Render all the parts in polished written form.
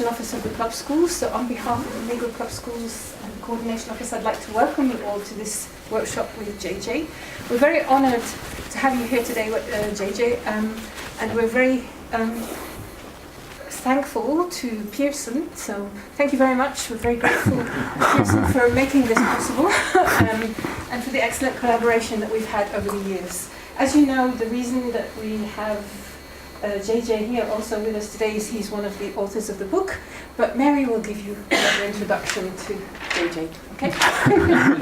Coordination Office of the Club Schools. So on behalf of the Migros Club Schools and Coordination Office, I'd like to welcome you all to this workshop with JJ. We're very honoured to have you here today, JJ, and we're very thankful to Pearson. So thank you very much. We're very grateful to Pearson for making this possible and for the excellent collaboration that we've had over the years. As you know, the reason that we have JJ here also with us today is he's one of the authors of the book, but Mary will give you another introduction to JJ, okay?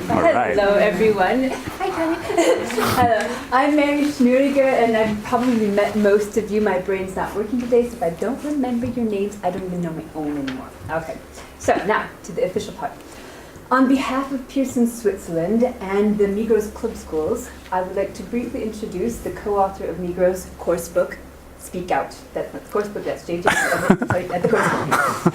Right. Hello everyone. Hi Connie. Hello. I'm Mary Schnuriger, and I've probably met most of you. My brain's not working today, so if I don't remember your names, I don't even know my own anymore. Okay, so now to the official part. On behalf of Pearson Switzerland and the Migros Club Schools, I would like to briefly introduce the co-author of Migros' course book, Speak Out. That's not the course book, that's JJ. Sorry, not the course book.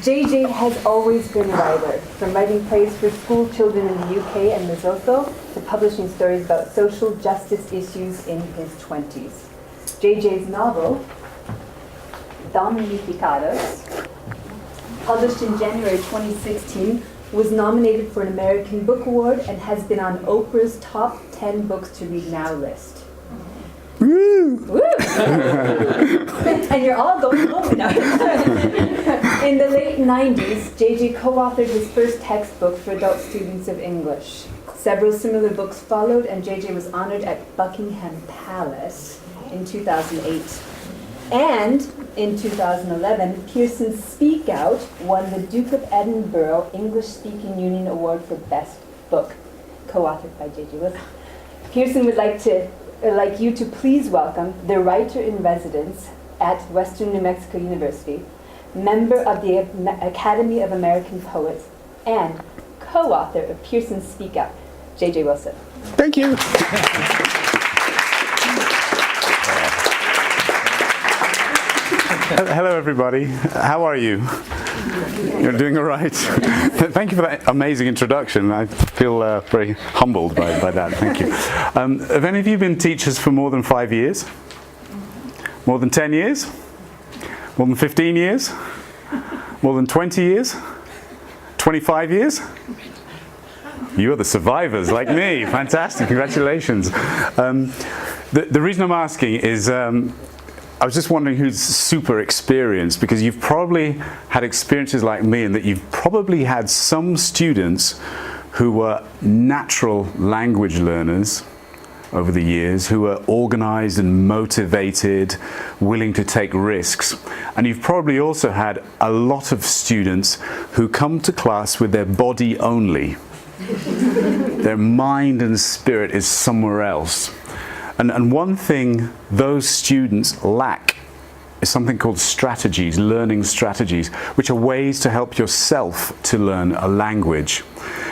JJ has always been a writer, from writing plays for school children in the UK and Lesotho to publishing stories about social justice issues in his 20s. JJ's novel, Damnificados, published in January 2016, was nominated for an American Book Award and has been on Oprah's top 10 books to read now list. Woo! Woo! And you're all going home now. In the late 90s, JJ co-authored his first textbook for adult students of English. Several similar books followed, and JJ was honored at Buckingham Palace in 2008. And in 2011, Pearson's Speak Out won the Duke of Edinburgh English Speaking Union Award for Best Book, co-authored by JJ Wilson. Pearson would like you to please welcome the writer-in-residence at Western New Mexico University, member of the Academy of American Poets, and co-author of Pearson's Speak Out, JJ Wilson. Thank you. Hello, everybody. How are you? You're doing all right. Thank you for that amazing introduction. I feel very humbled by that. Thank you. Have any of you been teachers for more than 5 years? More than 10 years? More than 15 years? More than 20 years? 25 years? You are the survivors, like me. Fantastic. Congratulations. The reason I'm asking is I was just wondering who's super experienced, because you've probably had experiences like me in that you've probably had some students who were natural language learners over the years, who were organized and motivated, willing to take risks. And you've probably also had a lot of students who come to class with their body only. Their mind and spirit is somewhere else. And one thing those students lack is something called strategies, learning strategies, which are ways to help yourself to learn a language.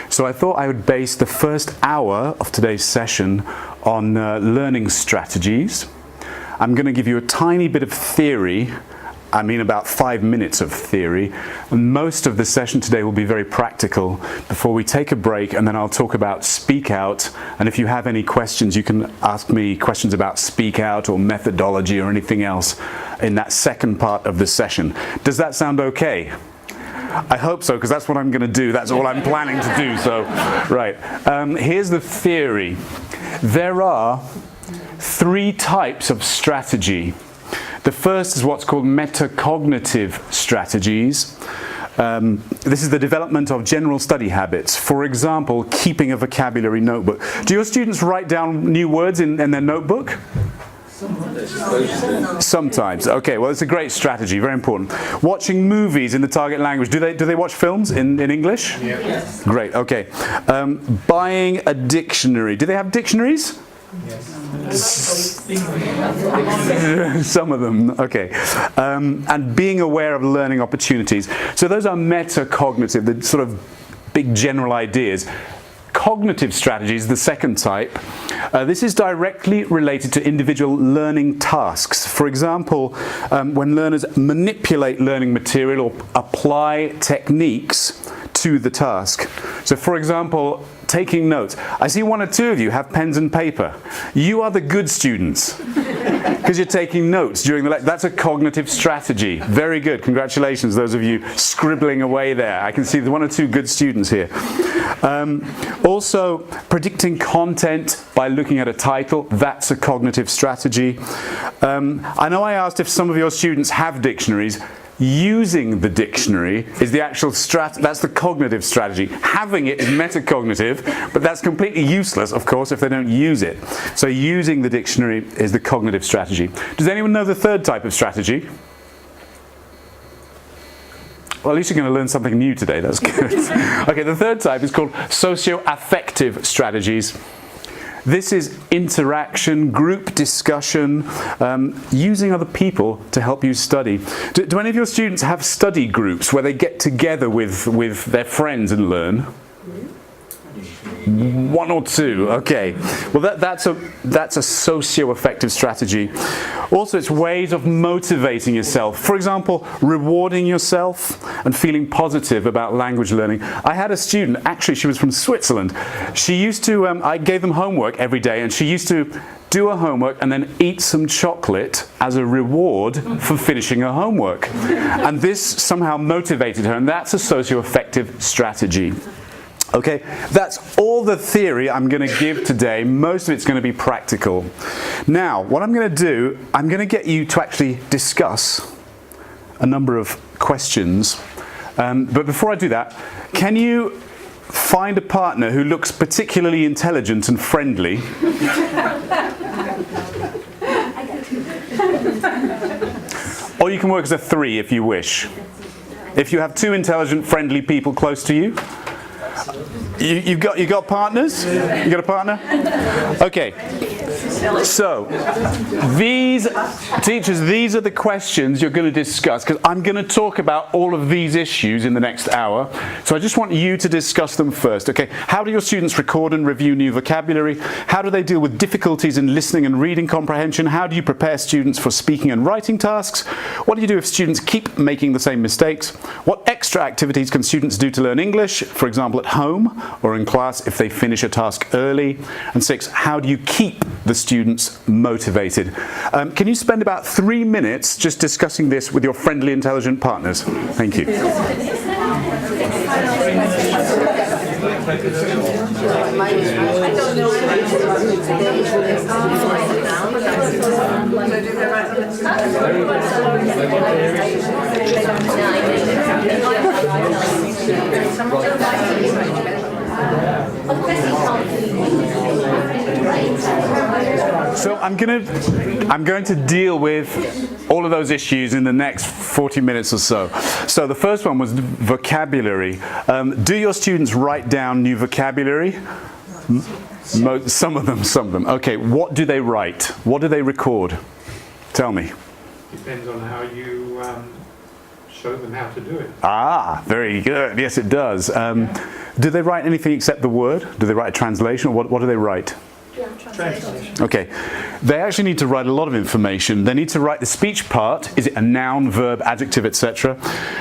So I thought I would base the first hour of today's session on learning strategies. I'm going to give you a tiny bit of theory. I mean about 5 minutes of theory. And most of the session today will be very practical before we take a break, and then I'll talk about Speak Out. And if you have any questions, you can ask me questions about Speak Out or methodology or anything else in that second part of the session. Does that sound okay? I hope so, because that's what I'm going to do. That's all I'm planning to do. So, right. Here's the theory. There are 3 types of strategy. The first is what's called metacognitive strategies. This is the development of general study habits. For example, keeping a vocabulary notebook. Do your students write down new words in their notebook? Sometimes. Okay, well, it's a great strategy, very important. Watching movies in the target language. Do they watch films in English? Yes. Great, okay. Buying a dictionary. Do they have dictionaries? Yes. Some of them, okay. And being aware of learning opportunities. So those are metacognitive, the sort of big general ideas. Cognitive strategies, the second type. This is directly related to individual learning tasks. For example, when learners manipulate learning material or apply techniques to the task. So for example, taking notes. I see 1 or 2 of you have pens and paper. You are the good students. Because you're taking notes during the lecture. That's a cognitive strategy. Very good. Congratulations, those of you scribbling away there. I can see there's one or two good students here. Also, predicting content by looking at a title. That's a cognitive strategy. I know I asked if some of your students have dictionaries. Using the dictionary is the actual that's the cognitive strategy. Having it is metacognitive, but that's completely useless, of course, if they don't use it. So using the dictionary is the cognitive strategy. Does anyone know the third type of strategy? Well, at least you're going to learn something new today. That's good. Okay, the third type is called socio-affective strategies. This is interaction, group discussion, using other people to help you study. Do any of your students have study groups where they get together with their friends and learn? One or two, okay. Well, that's a socio-affective strategy. Also, it's ways of motivating yourself. For example, rewarding yourself and feeling positive about language learning. I had a student, actually she was from Switzerland. She used to, I gave them homework every day, and she used to do her homework and then eat some chocolate as a reward for finishing her homework. And this somehow motivated her, and that's a socio-affective strategy. Okay, that's all the theory I'm going to give today. Most of it's going to be practical. Now, what I'm going to do, I'm going to get you to actually discuss a number of questions. But before I do that, can you find a partner who looks particularly intelligent and friendly? Or you can work as a three if you wish. If you have two intelligent, friendly people close to you. You got partners? You got a partner? Okay. So, these are the questions you're going to discuss, because I'm going to talk about all of these issues in the next hour. So I just want you to discuss them first. Okay. How do your students record and review new vocabulary? How do they deal with difficulties in listening and reading comprehension? How do you prepare students for speaking and writing tasks? What do you do if students keep making the same mistakes? What extra activities can students do to learn English, for example at home or in class if they finish a task early? And 6, how do you keep the students motivated? Can you spend about 3 minutes just discussing this with your friendly, intelligent partners? Thank you. So I'm going to deal with all of those issues in the next 40 minutes or so. So the first one was vocabulary. Do your students write down new vocabulary? Some of them. Okay, what do they write? What do they record? Tell me. Depends on how you show them how to do it. Ah, very good. Yes, it does. Do they write anything except the word? Do they write a translation, or what do they write? Translation. Okay. They actually need to write a lot of information. They need to write the speech part. Is it a noun, verb, adjective, etc.?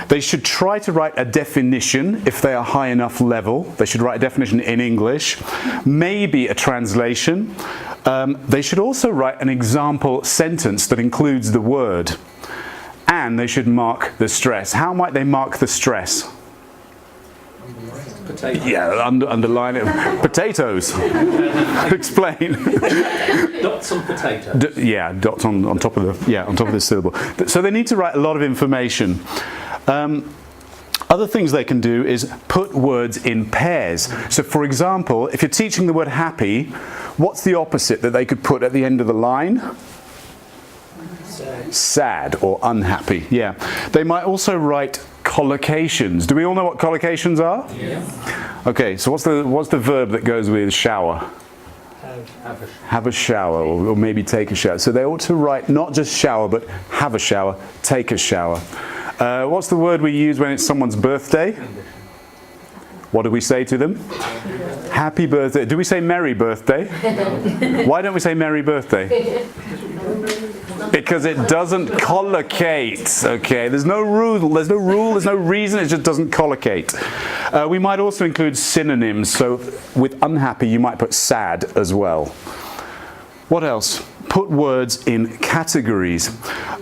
They should try to write a definition if they are high enough level. They should write a definition in English. Maybe a translation. They should also write an example sentence that includes the word. And they should mark the stress. How might they mark the stress? Potato. Yeah, underline it. Potatoes. Explain. Dots on potatoes. Dots on top of the syllable. So they need to write a lot of information. Other things they can do is put words in pairs. So for example, if you're teaching the word happy, what's the opposite that they could put at the end of the line? Sad or unhappy. Yeah. They might also write collocations. Do we all know what collocations are? Yeah. Okay, so what's the verb that goes with shower? Have a shower, or maybe take a shower. So they ought to write not just shower, but have a shower, take a shower. What's the word we use when it's someone's birthday? What do we say to them? Happy birthday. Do we say merry birthday? Why don't we say merry birthday? Because it doesn't collocate. Okay, there's no rule, there's no reason, it just doesn't collocate. We might also include synonyms. So with unhappy, you might put sad as well. What else? put words in categories.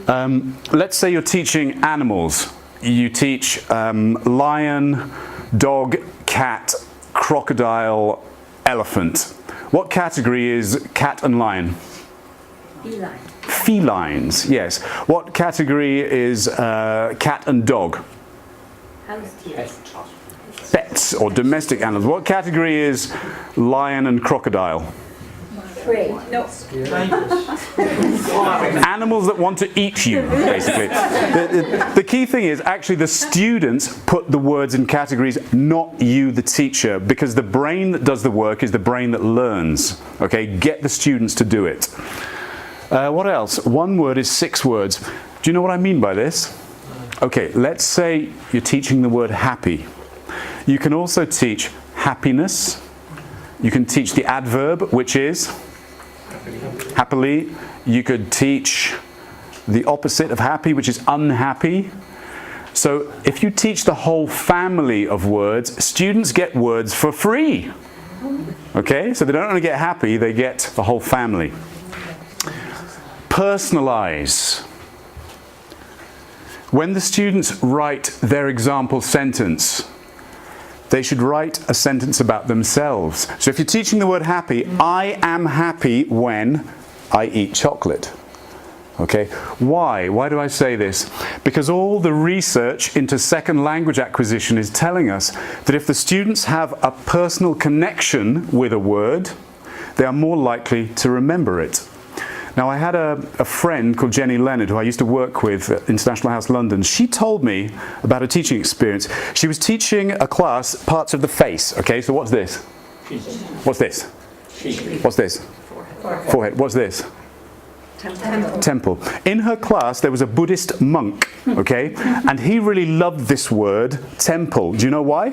Let's say you're teaching animals. You teach lion, dog, cat, crocodile, elephant. What category is cat and lion? Feline. Felines, yes. What category is cat and dog? House. Pets or domestic animals. What category is lion and crocodile? Prey. No. Animals that want to eat you, basically. The key thing is actually the students put the words in categories, not you, the teacher, because the brain that does the work is the brain that learns. Okay, get the students to do it. What else? One word is 6 words. Do you know what I mean by this? Okay, let's say you're teaching the word happy. You can also teach happiness. You can teach the adverb, which is happily. You could teach the opposite of happy, which is unhappy. So if you teach the whole family of words, students get words for free. Okay, so they don't only get happy, they get the whole family. Personalize. When the students write their example sentence, they should write a sentence about themselves. So if you're teaching the word happy, I am happy when I eat chocolate. Okay, why? Why do I say this? Because all the research into second language acquisition is telling us that if the students have a personal connection with a word, they are more likely to remember it. Now, I had a friend called Jenny Leonard, who I used to work with at International House London. She told me about a teaching experience. She was teaching a class parts of the face. Okay, so what's this? What's this? What's this? Forehead. What's this? Temple. In her class, there was a Buddhist monk, okay, and he really loved this word, temple. Do you know why?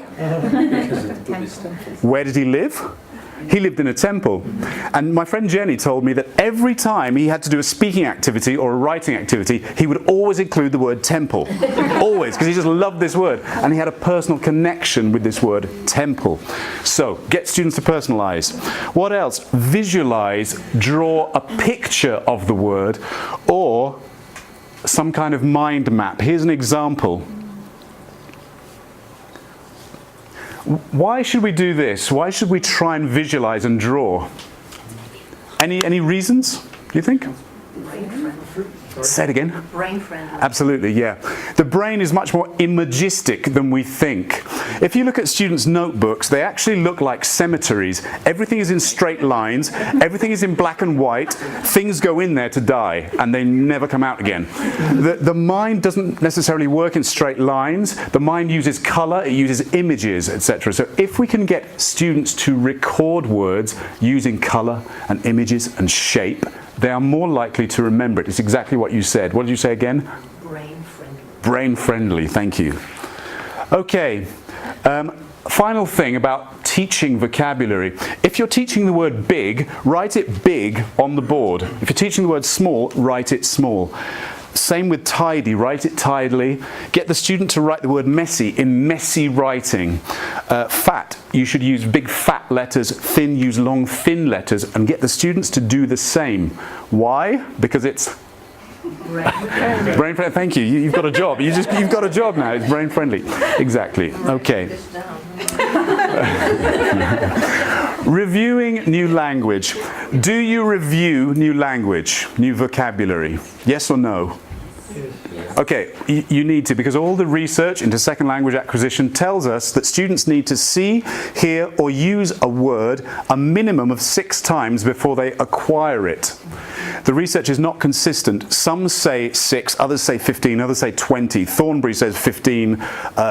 Where did he live? He lived in a temple. And my friend Jenny told me that every time he had to do a speaking activity or a writing activity, he would always include the word temple. Always, because he just loved this word. And he had a personal connection with this word, temple. So, get students to personalize. What else? Visualize, draw a picture of the word or some kind of mind map. Here's an example. Why should we do this? Why should we try and visualize and draw? Any reasons, do you think? Say it again. Brain friendly. Absolutely, yeah. The brain is much more imagistic than we think. If you look at students' notebooks, they actually look like cemeteries. Everything is in straight lines, everything is in black and white, things go in there to die, and they never come out again. The mind doesn't necessarily work in straight lines. The mind uses color, it uses images, etc. So if we can get students to record words using color and images and shape, they are more likely to remember it. It's exactly what you said. What did you say again? Brain friendly. Brain friendly, thank you. Okay, final thing about teaching vocabulary. If you're teaching the word big, write it big on the board. If you're teaching the word small, write it small. Same with tidy, write it tidily. Get the student to write the word messy in messy writing. Fat, you should use big fat letters. Thin, use long thin letters, and get the students to do the same. Why? Because it's Brain friendly. brain friendly. Thank you. You've got a job. You've got a job now. It's brain friendly. Exactly. Okay. This down. Reviewing new language. Do you review new language, new vocabulary? Yes or no? Okay, you need to, because all the research into second language acquisition tells us that students need to see, hear, or use a word a minimum of 6 times before they acquire it. The research is not consistent. Some say 6, others say 15, others say 20. Thornbury says 15,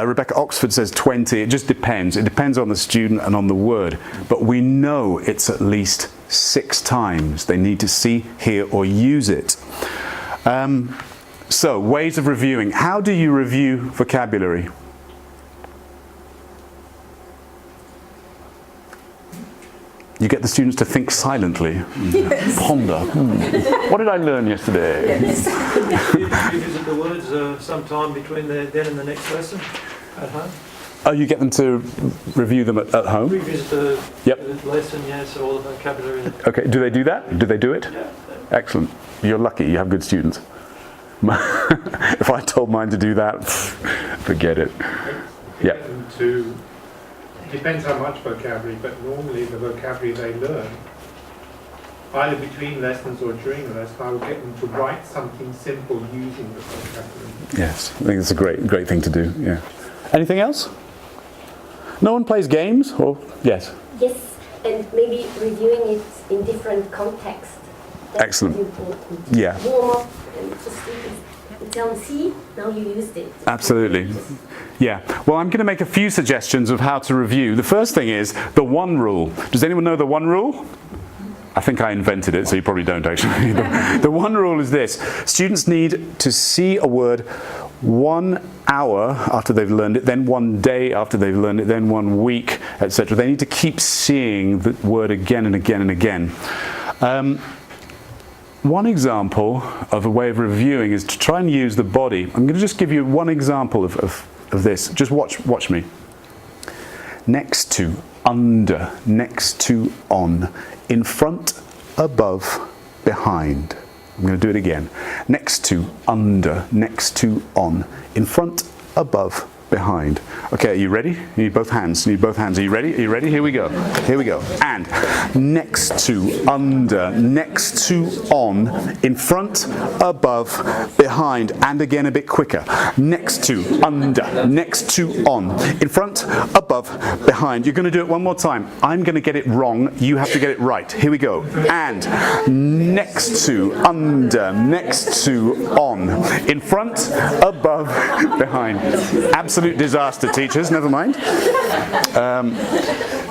Rebecca Oxford says 20. It just depends. It depends on the student and on the word. But we know it's at least 6 times they need to see, hear, or use it. So, ways of reviewing. How do you review vocabulary? You get the students to think silently, ponder. What did I learn yesterday? You visit the words sometime between then and the next lesson at home? Oh, you get them to review them at home? Revisit the Yep. lesson, yes, all the vocabulary. Okay, do they do that? Do they do it? Yeah, Excellent. You're lucky, you have good students. If I told mine to do that, forget it. Yeah. It depends how much vocabulary, but normally the vocabulary they learn, either between lessons or during the lesson, I will get them to write something simple using the vocabulary. Yes, I think it's a great thing to do. Yeah. Anything else? No one plays games? Or yes? Yes, and maybe reviewing it in different contexts. That's Excellent. important. Yeah. Warm up and just tell them, see, now you used it. Absolutely. Yeah. Well, I'm going to make a few suggestions of how to review. The first thing is the one rule. Does anyone know the one rule? I think I invented it, so you probably don't actually. The one rule is this. Students need to see a word 1 hour after they've learned it, then 1 day after they've learned it, then 1 week, etc. They need to keep seeing the word again and again and again. One example of a way of reviewing is to try and use the body. I'm going to just give you one example of this. Just watch me. Next to, under, next to, on, in front, above, behind. I'm going to do it again. Next to, under, next to, on, in front, above, behind. Okay, are you ready? You need both hands. You need both hands. Are you ready? Are you ready? Here we go. Here we go. And next to, under, next to, on, in front, above, behind, and again a bit quicker. Next to, under, next to, on, in front, above, behind. You're going to do it one more time. I'm going to get it wrong. You have to get it right. Here we go. And next to, under, next to, on, in front, above, behind. Absolute disaster, teachers, never mind.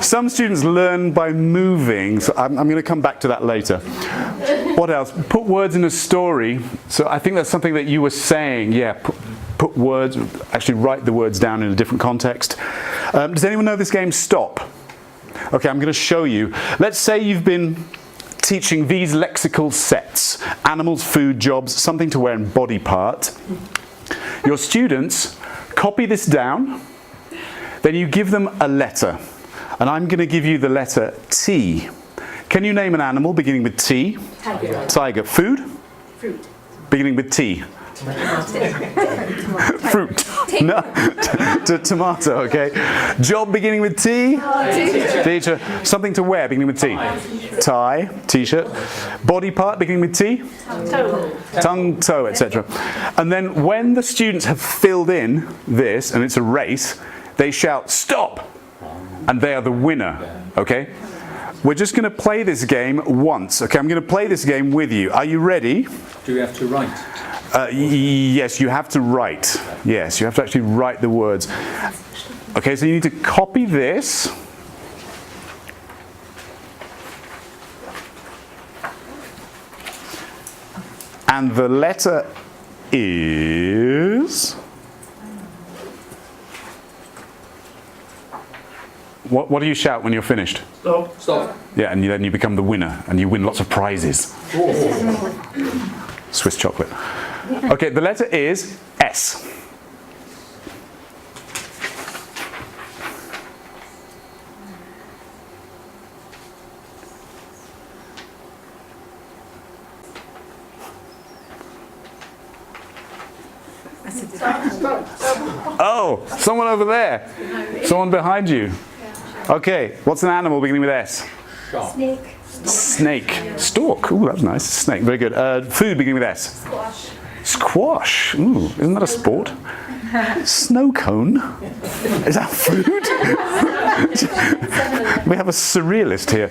Some students learn by moving, so I'm going to come back to that later. What else? Put words in a story. So I think that's something that you were saying. Yeah, put words, actually write the words down in a different context. Does anyone know this game Stop? Okay, I'm going to show you. Let's say you've been teaching these lexical sets: animals, food, jobs, something to wear, and body part. Your students copy this down, then you give them a letter. And I'm going to give you the letter T. Can you name an animal beginning with T? Tiger. Tiger. Food? Fruit. Beginning with T. Fruit. No. Tomato, okay. Job beginning with T? Teacher. Something to wear beginning with T? Tie. T-shirt. Body part beginning with T? Tongue, toe, etc. And then when the students have filled in this, and it's a race, they shout, "Stop!" And they are the winner, okay? We're just going to play this game once, okay? I'm going to play this game with you. Are you ready? Do we have to write? Yes, you have to write. Yes, you have to actually write the words. Okay, so you need to copy this. And the letter is... What do you shout when you're finished? Stop. Stop. Yeah, and then you become the winner, and you win lots of prizes. Swiss chocolate. Okay, the letter is S. Oh, someone over there. Someone behind you. Okay, what's an animal beginning with S? Snake. Snake. Stork. Ooh, that's nice. Snake. Very good. Food beginning with S. Squash. Squash. Ooh, isn't that a sport? Snow cone. Is that food? We have a surrealist here.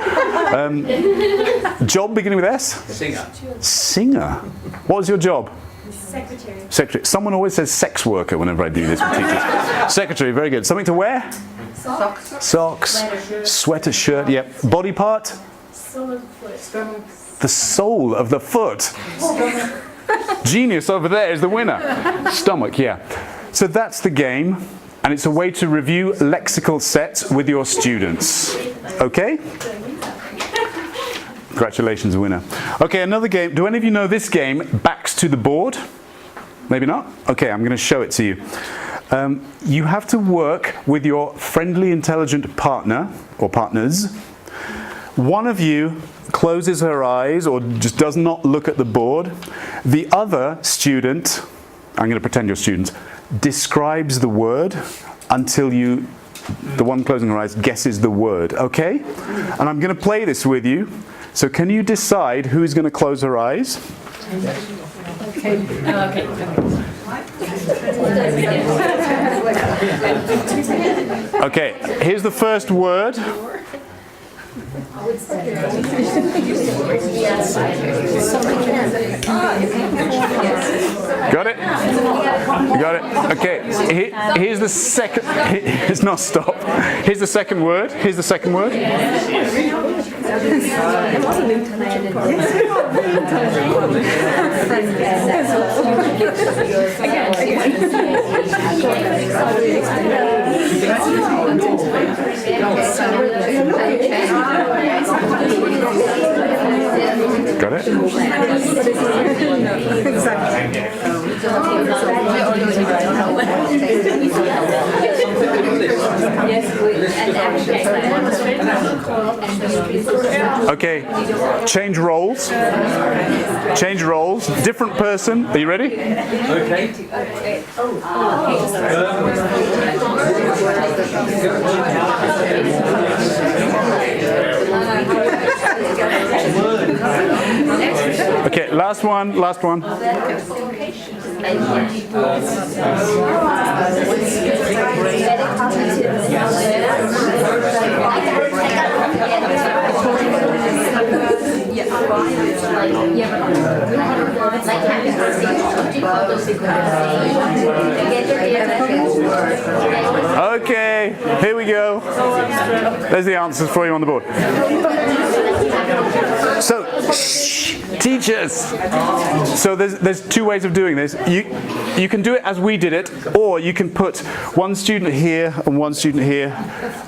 Job beginning with S. Singer. Singer. What was your job? Secretary. Secretary. Someone always says sex worker whenever I do this with teachers. Secretary. Very good. Something to wear? Socks. Socks. Sweater, shirt. Yep. Body part? Sole of the foot. The sole of the foot. Genius over there is the winner. Stomach, yeah. So that's the game, and it's a way to review lexical sets with your students. Okay? Congratulations, winner. Okay, another game. Do any of you know this game, Backs to the Board? Maybe not? Okay, I'm going to show it to you. You have to work with your friendly, intelligent partner or partners One of you closes her eyes or just does not look at the board. The other student, I'm going to pretend you're students, describes the word until the one closing her eyes, guesses the word, okay? And I'm going to play this with you. So can you decide who's going to close her eyes? Okay, here's the first word. Got it? You got it? Okay, here's the second, it's not stop. Here's the second word. Here's the second word. Got it? Okay, change roles. Change roles. Different person. Are you ready? Okay. Okay, last one, last one. Okay, here we go. There's the answers for you on the board. So, teachers. So there's two ways of doing this. You can do it as we did it, or you can put one student here and one student here.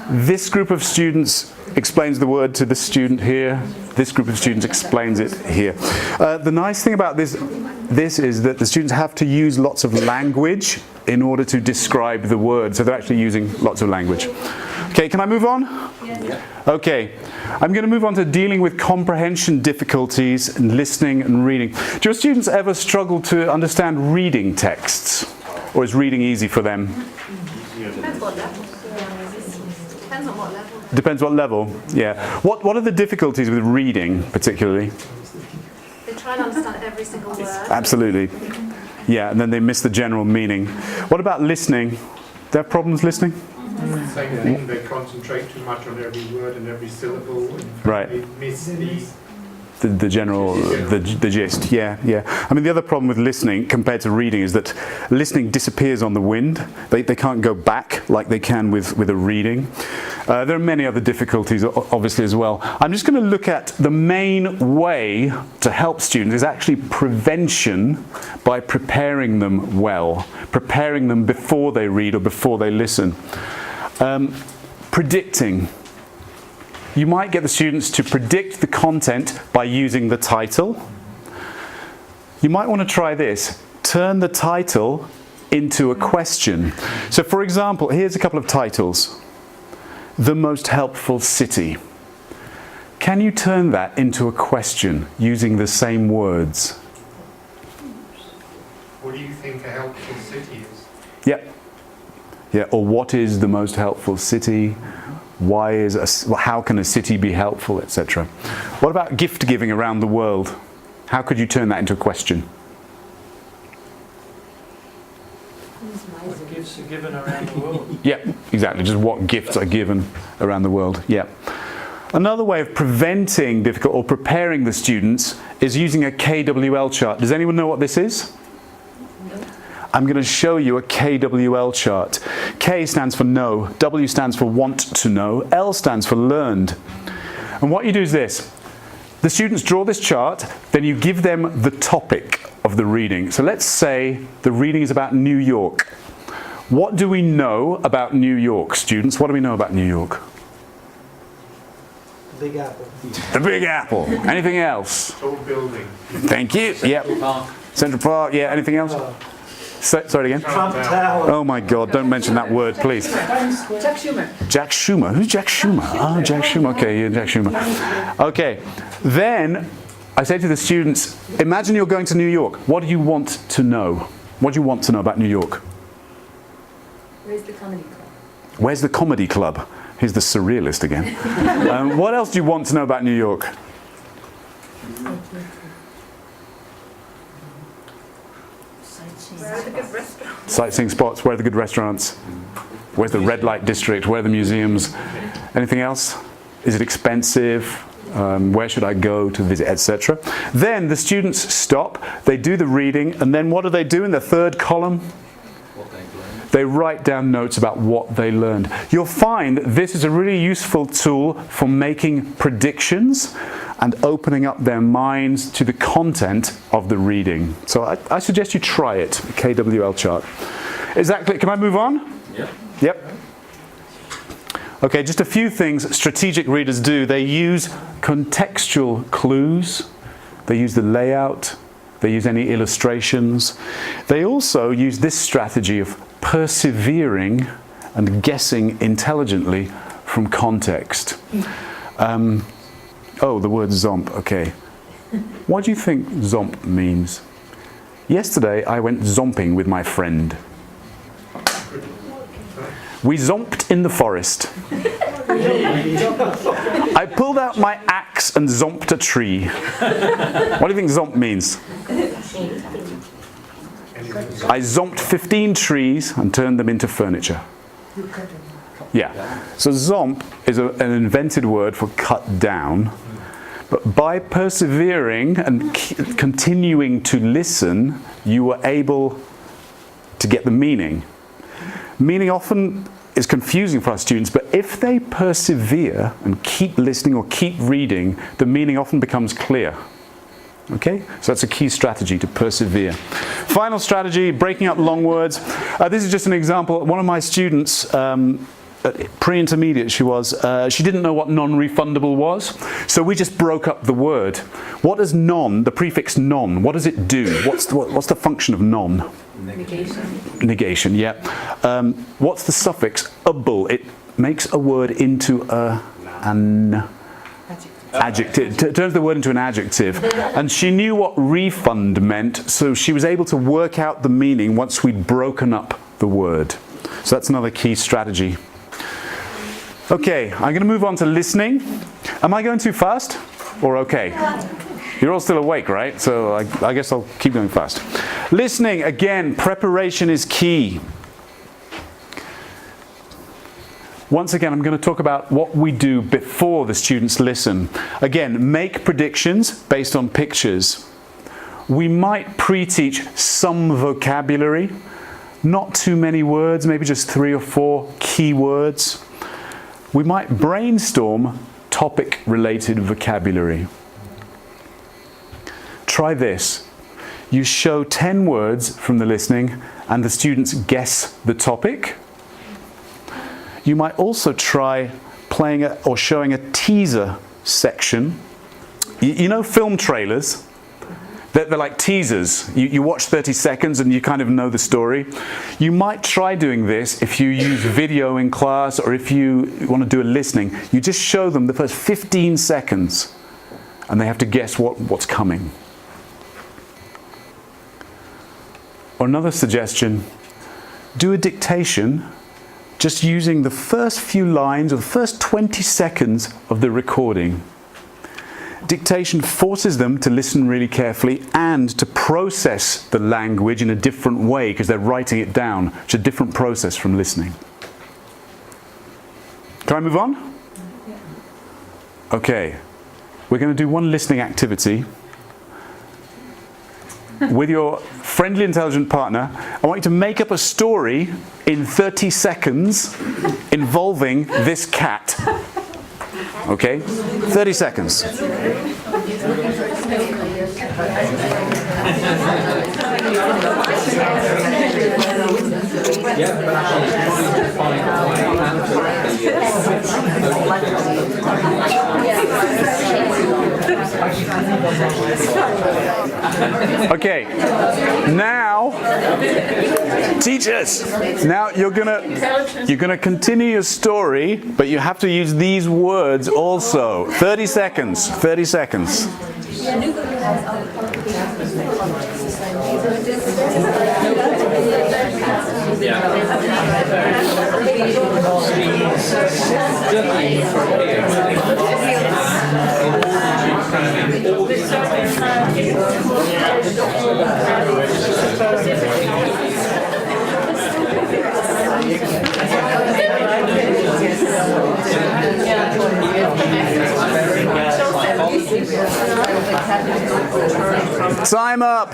This group of students explains the word to the student here. This group of students explains it here. The nice thing about this is that the students have to use lots of language in order to describe the word. So they're actually using lots of language. Okay, can I move on? Yes. Okay, I'm going to move on to dealing with comprehension difficulties and listening and reading. Do your students ever struggle to understand reading texts? Or is reading easy for them? Depends what level. Depends on what level. Depends what level, yeah. What are the difficulties with reading, particularly? They try to understand every single word. Absolutely. Yeah, and then they miss the general meaning. What about listening? Do they have problems listening? Same thing, they concentrate too much on every word and every syllable, and Right. they miss The general, the gist, yeah. I mean, the other problem with listening compared to reading is that listening disappears on the wind. They can't go back like they can with a reading. There are many other difficulties, obviously, as well. I'm just going to look at the main way to help students is actually prevention by preparing them well, preparing them before they read or before they listen. Predicting. You might get the students to predict the content by using the title. You might want to try this. Turn the title into a question. So for example, here's a couple of titles. The most helpful city. Can you turn that into a question using the same words? What do you think a helpful city is? Yeah, or what is the most helpful city? How can a city be helpful, etc. What about gift giving around the world? How could you turn that into a question? What gifts are given around the world? Yeah, exactly. Just what gifts are given around the world. Yeah. Another way of preventing difficult or preparing the students is using a KWL chart. Does anyone know what this is? I'm going to show you a KWL chart. K stands for know, W stands for want to know, L stands for learned. And what you do is this. The students draw this chart, then you give them the topic of the reading. So let's say the reading is about New York. What do we know about New York, students? What do we know about New York? The Big Apple. The Big Apple. Anything else? Tall building. Thank you. Yep. Park. Central Park. Yeah. Anything else? Sorry again? Trump Tower. Oh my God, don't mention that word, please. Chuck Schumer. Jack Schumer. Who's Jack Schumer? Ah, Jack Schumer. Okay, yeah, Jack Schumer. Okay, then I say to the students, imagine you're going to New York. What do you want to know? What do you want to know about New York? Where's the comedy club? Where's the comedy club? Here's the surrealist again. What else do you want to know about New York? Where are the good restaurants? Sightseeing spots. Where are the good restaurants? Where's the red light district? Where are the museums? Anything else? Is it expensive? Where should I go to visit, etc. Then the students stop, they do the reading, and then what do they do in the third column? They write down notes about what they learned. You'll find that this is a really useful tool for making predictions and opening up their minds to the content of the reading. So I suggest you try it, KWL chart. Is that clear? Can I move on? Yep. Okay, just a few things strategic readers do. They use contextual clues. They use the layout. They use any illustrations. They also use this strategy of persevering and guessing intelligently from context. Oh, the word zomp, okay. What do you think zomp means? Yesterday I went zomping with my friend. We zomped in the forest. I pulled out my axe and zomped a tree. What do you think zomp means? I zomped 15 trees and turned them into furniture. Yeah. So zomp is an invented word for cut down. But by persevering and continuing to listen, you were able to get the meaning. Meaning often is confusing for our students, but if they persevere and keep listening or keep reading, the meaning often becomes clear. Okay? So that's a key strategy, to persevere. Final strategy, breaking up long words. This is just an example. One of my students, pre-intermediate she didn't know what non-refundable was, so we just broke up the word. What does non, the prefix non, what does it do? What's the function of non? Negation. Negation, yeah. What's the suffix able? It makes a word into an adjective. Turns the word into an adjective. And she knew what refund meant, so she was able to work out the meaning once we'd broken up the word. So that's another key strategy. Okay, I'm going to move on to listening. Am I going too fast or okay? You're all still awake, right? So I guess I'll keep going fast. Listening, again, preparation is key. Once again, I'm going to talk about what we do before the students listen. Again, make predictions based on pictures. We might pre-teach some vocabulary, not too many words, maybe just 3 or 4 key words. We might brainstorm topic-related vocabulary. Try this. You show 10 words from the listening and the students guess the topic. You might also try playing or showing a teaser section. You know film trailers? They're like teasers. You watch 30 seconds and you kind of know the story. You might try doing this if you use video in class or if you want to do a listening. You just show them the first 15 seconds and they have to guess what's coming. Or another suggestion, do a dictation just using the first few lines or the first 20 seconds of the recording. Dictation forces them to listen really carefully and to process the language in a different way because they're writing it down. It's a different process from listening. Can I move on? Okay. We're going to do one listening activity. With your friendly, intelligent partner, I want you to make up a story in 30 seconds involving this cat. Okay? 30 seconds. Okay, now, teachers, now you're gonna continue your story, but you have to use these words also. 30 seconds, 30 seconds. Time up.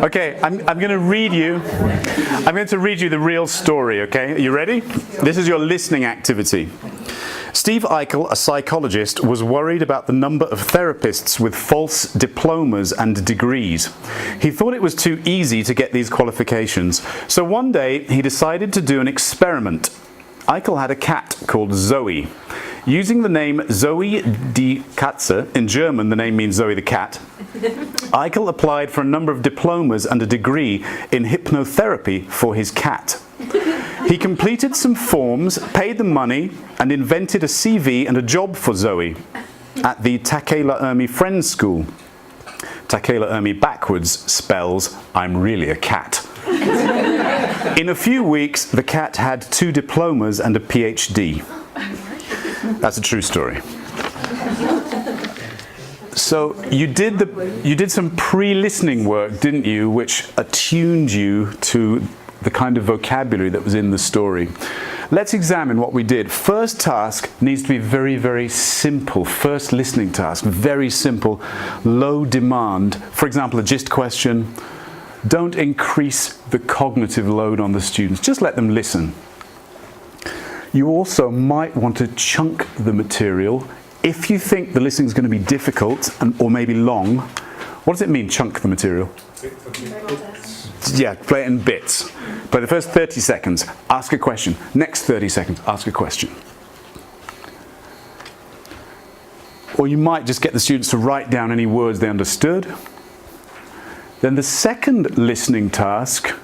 Okay, I'm going to read you. I'm going to read you the real story. Okay, are you ready? This is your listening activity. Steve Eichel, a psychologist, was worried about the number of therapists with false diplomas and degrees. He thought it was too easy to get these qualifications. So one day he decided to do an experiment. Eichel had a cat called Zoe. Using the name Zoe die Katze, in German the name means Zoe the cat, Eichel applied for a number of diplomas and a degree in hypnotherapy for his cat. He completed some forms, paid the money, and invented a CV and a job for Zoe at the Takela Ermi Friends School. Takela Ermi backwards spells, I'm really a cat. In a few weeks, the cat had 2 diplomas and a PhD. That's a true story. So you did some pre-listening work, didn't you, which attuned you to the kind of vocabulary that was in the story. Let's examine what we did. First task needs to be very, very simple. First listening task, very simple, low demand. For example, a gist question. Don't increase the cognitive load on the students. Just let them listen. You also might want to chunk the material. If you think the listening is going to be difficult or maybe long, what does it mean, chunk the material? Yeah, play it in bits. Play the first 30 seconds, ask a question. Next 30 seconds, ask a question. Or you might just get the students to write down any words they understood. Then the second listening task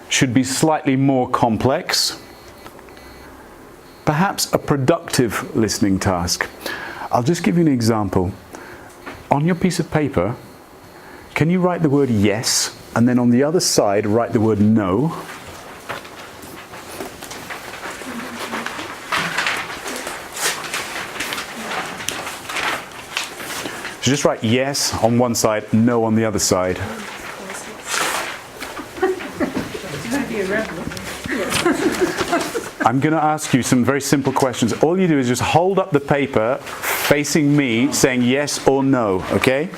should be slightly more complex. Perhaps a productive listening task. I'll just give you an example. On your piece of paper, can you write the word yes, and then on the other side write the word no? So just write yes on one side, no on the other side. I'm going to ask you some very simple questions. All you do is just hold up the paper facing me saying yes or no, okay?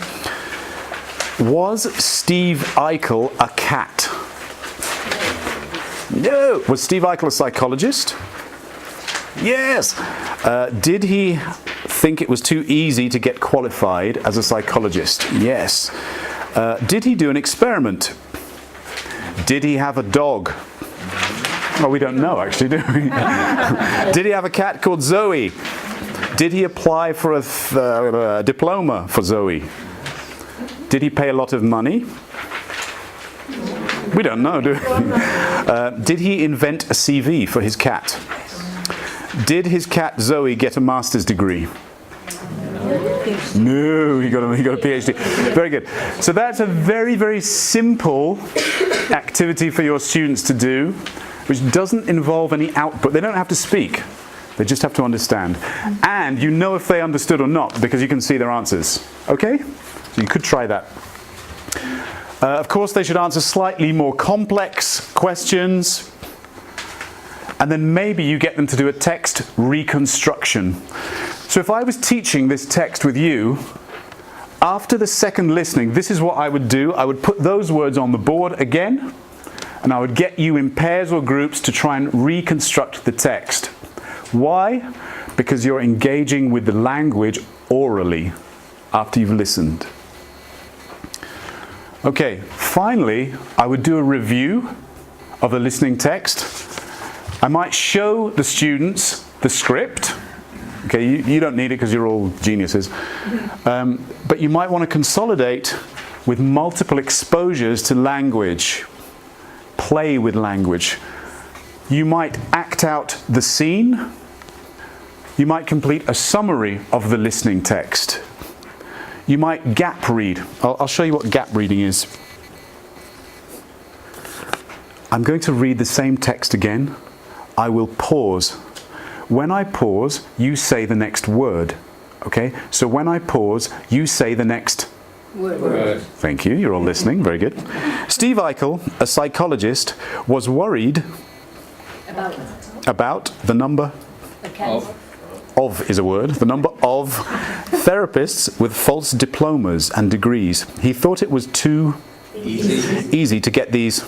Was Steve Eichel a cat? No. Was Steve Eichel a psychologist? Yes. Did he think it was too easy to get qualified as a psychologist? Yes. Did he do an experiment? Did he have a dog? Well, we don't know actually, do we? Did he have a cat called Zoe? Did he apply for a diploma for Zoe? Did he pay a lot of money? We don't know, do we? Did he invent a CV for his cat? Did his cat Zoe get a master's degree? No, he got a PhD. Very good. So that's a very, very simple activity for your students to do, which doesn't involve any output. They don't have to speak. They just have to understand. And you know if they understood or not because you can see their answers. Okay? So you could try that. Of course, they should answer slightly more complex questions. And then maybe you get them to do a text reconstruction. So if I was teaching this text with you, after the second listening, this is what I would do. I would put those words on the board again, and I would get you in pairs or groups to try and reconstruct the text. Why? Because you're engaging with the language orally after you've listened. Okay, finally, I would do a review of the listening text. I might show the students the script, Okay, you don't need it because you're all geniuses. But you might want to consolidate with multiple exposures to language. Play with language. You might act out the scene. You might complete a summary of the listening text. You might gap read. I'll show you what gap reading is. I'm going to read the same text again. I will pause. When I pause, you say the next word. Okay? So when I pause, you say the next Word. Thank you. You're all listening. Very good. Steve Eichel, a psychologist, was worried about the number of is a word, the number of therapists with false diplomas and degrees. He thought it was too easy to get these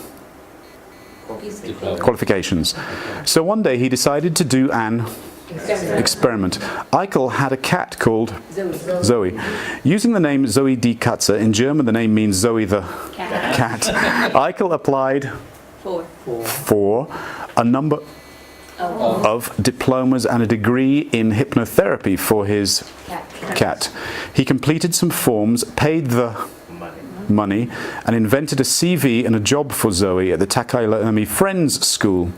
qualifications. So one day he decided to do an experiment. Eichel had a cat called Zoe. Using the name Zoe die Katze, in German the name means Zoe the cat, Eichel applied for a number of diplomas and a degree in hypnotherapy for his cat. He completed some forms, paid the money, and invented a CV and a job for Zoe at the Takayla Ermi Friends School.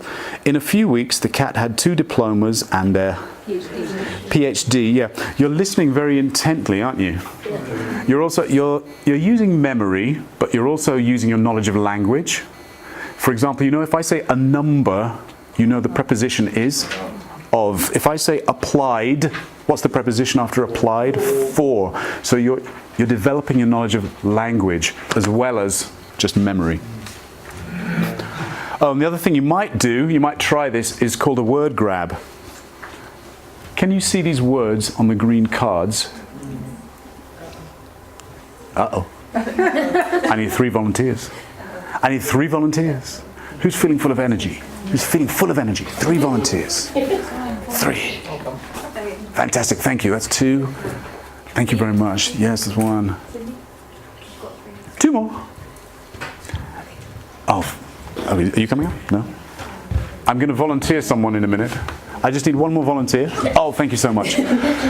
In a few weeks, the cat had 2 diplomas and a PhD. Yeah, you're listening very intently, aren't you? You're also you're using memory, but you're also using your knowledge of language. For example, you know, if I say a number, you know the preposition is of. If I say applied, what's the preposition after applied? For. So you're developing your knowledge of language as well as just memory. Oh, and the other thing you might do, you might try this, is called a word grab. Can you see these words on the green cards? Uh-oh. I need 3 volunteers. I need 3 volunteers. Who's feeling full of energy? Who's feeling full of energy? 3 volunteers. 3. Fantastic, thank you. That's 2. Thank you very much. Yes, there's 1. 2 more. Oh, are you coming up? No? I'm going to volunteer someone in a minute. I just need 1 more volunteer. Oh, thank you so much.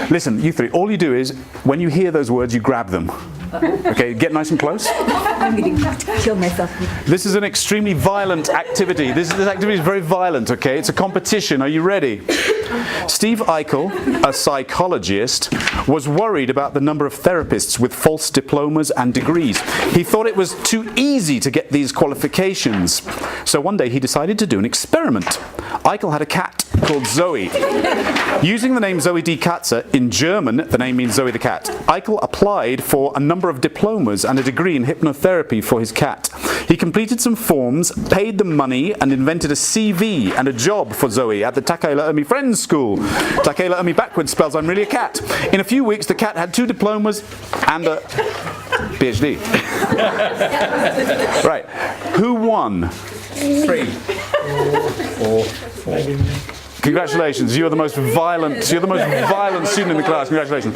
Listen, you 3, all you do is, when you hear those words, you grab them. Okay, get nice and close. I'm going to kill myself. This is an extremely violent activity. This activity is very violent, okay? It's a competition. Are you ready? Steve Eichel, a psychologist, was worried about the number of therapists with false diplomas and degrees. He thought it was too easy to get these qualifications. So one day he decided to do an experiment. Eichel had a cat called Zoe. Using the name Zoe die Katze, in German the name means Zoe the cat, Eichel applied for a number of diplomas and a degree in hypnotherapy for his cat. He completed some forms, paid them money, and invented a CV and a job for Zoe at the Takayla Ermi Friends School. Takayla Ermi backwards spells I'm really a cat. In a few weeks the cat had 2 diplomas and a PhD. Right. Who won? 3. 4. Congratulations, you're the most violent student in the class. Congratulations.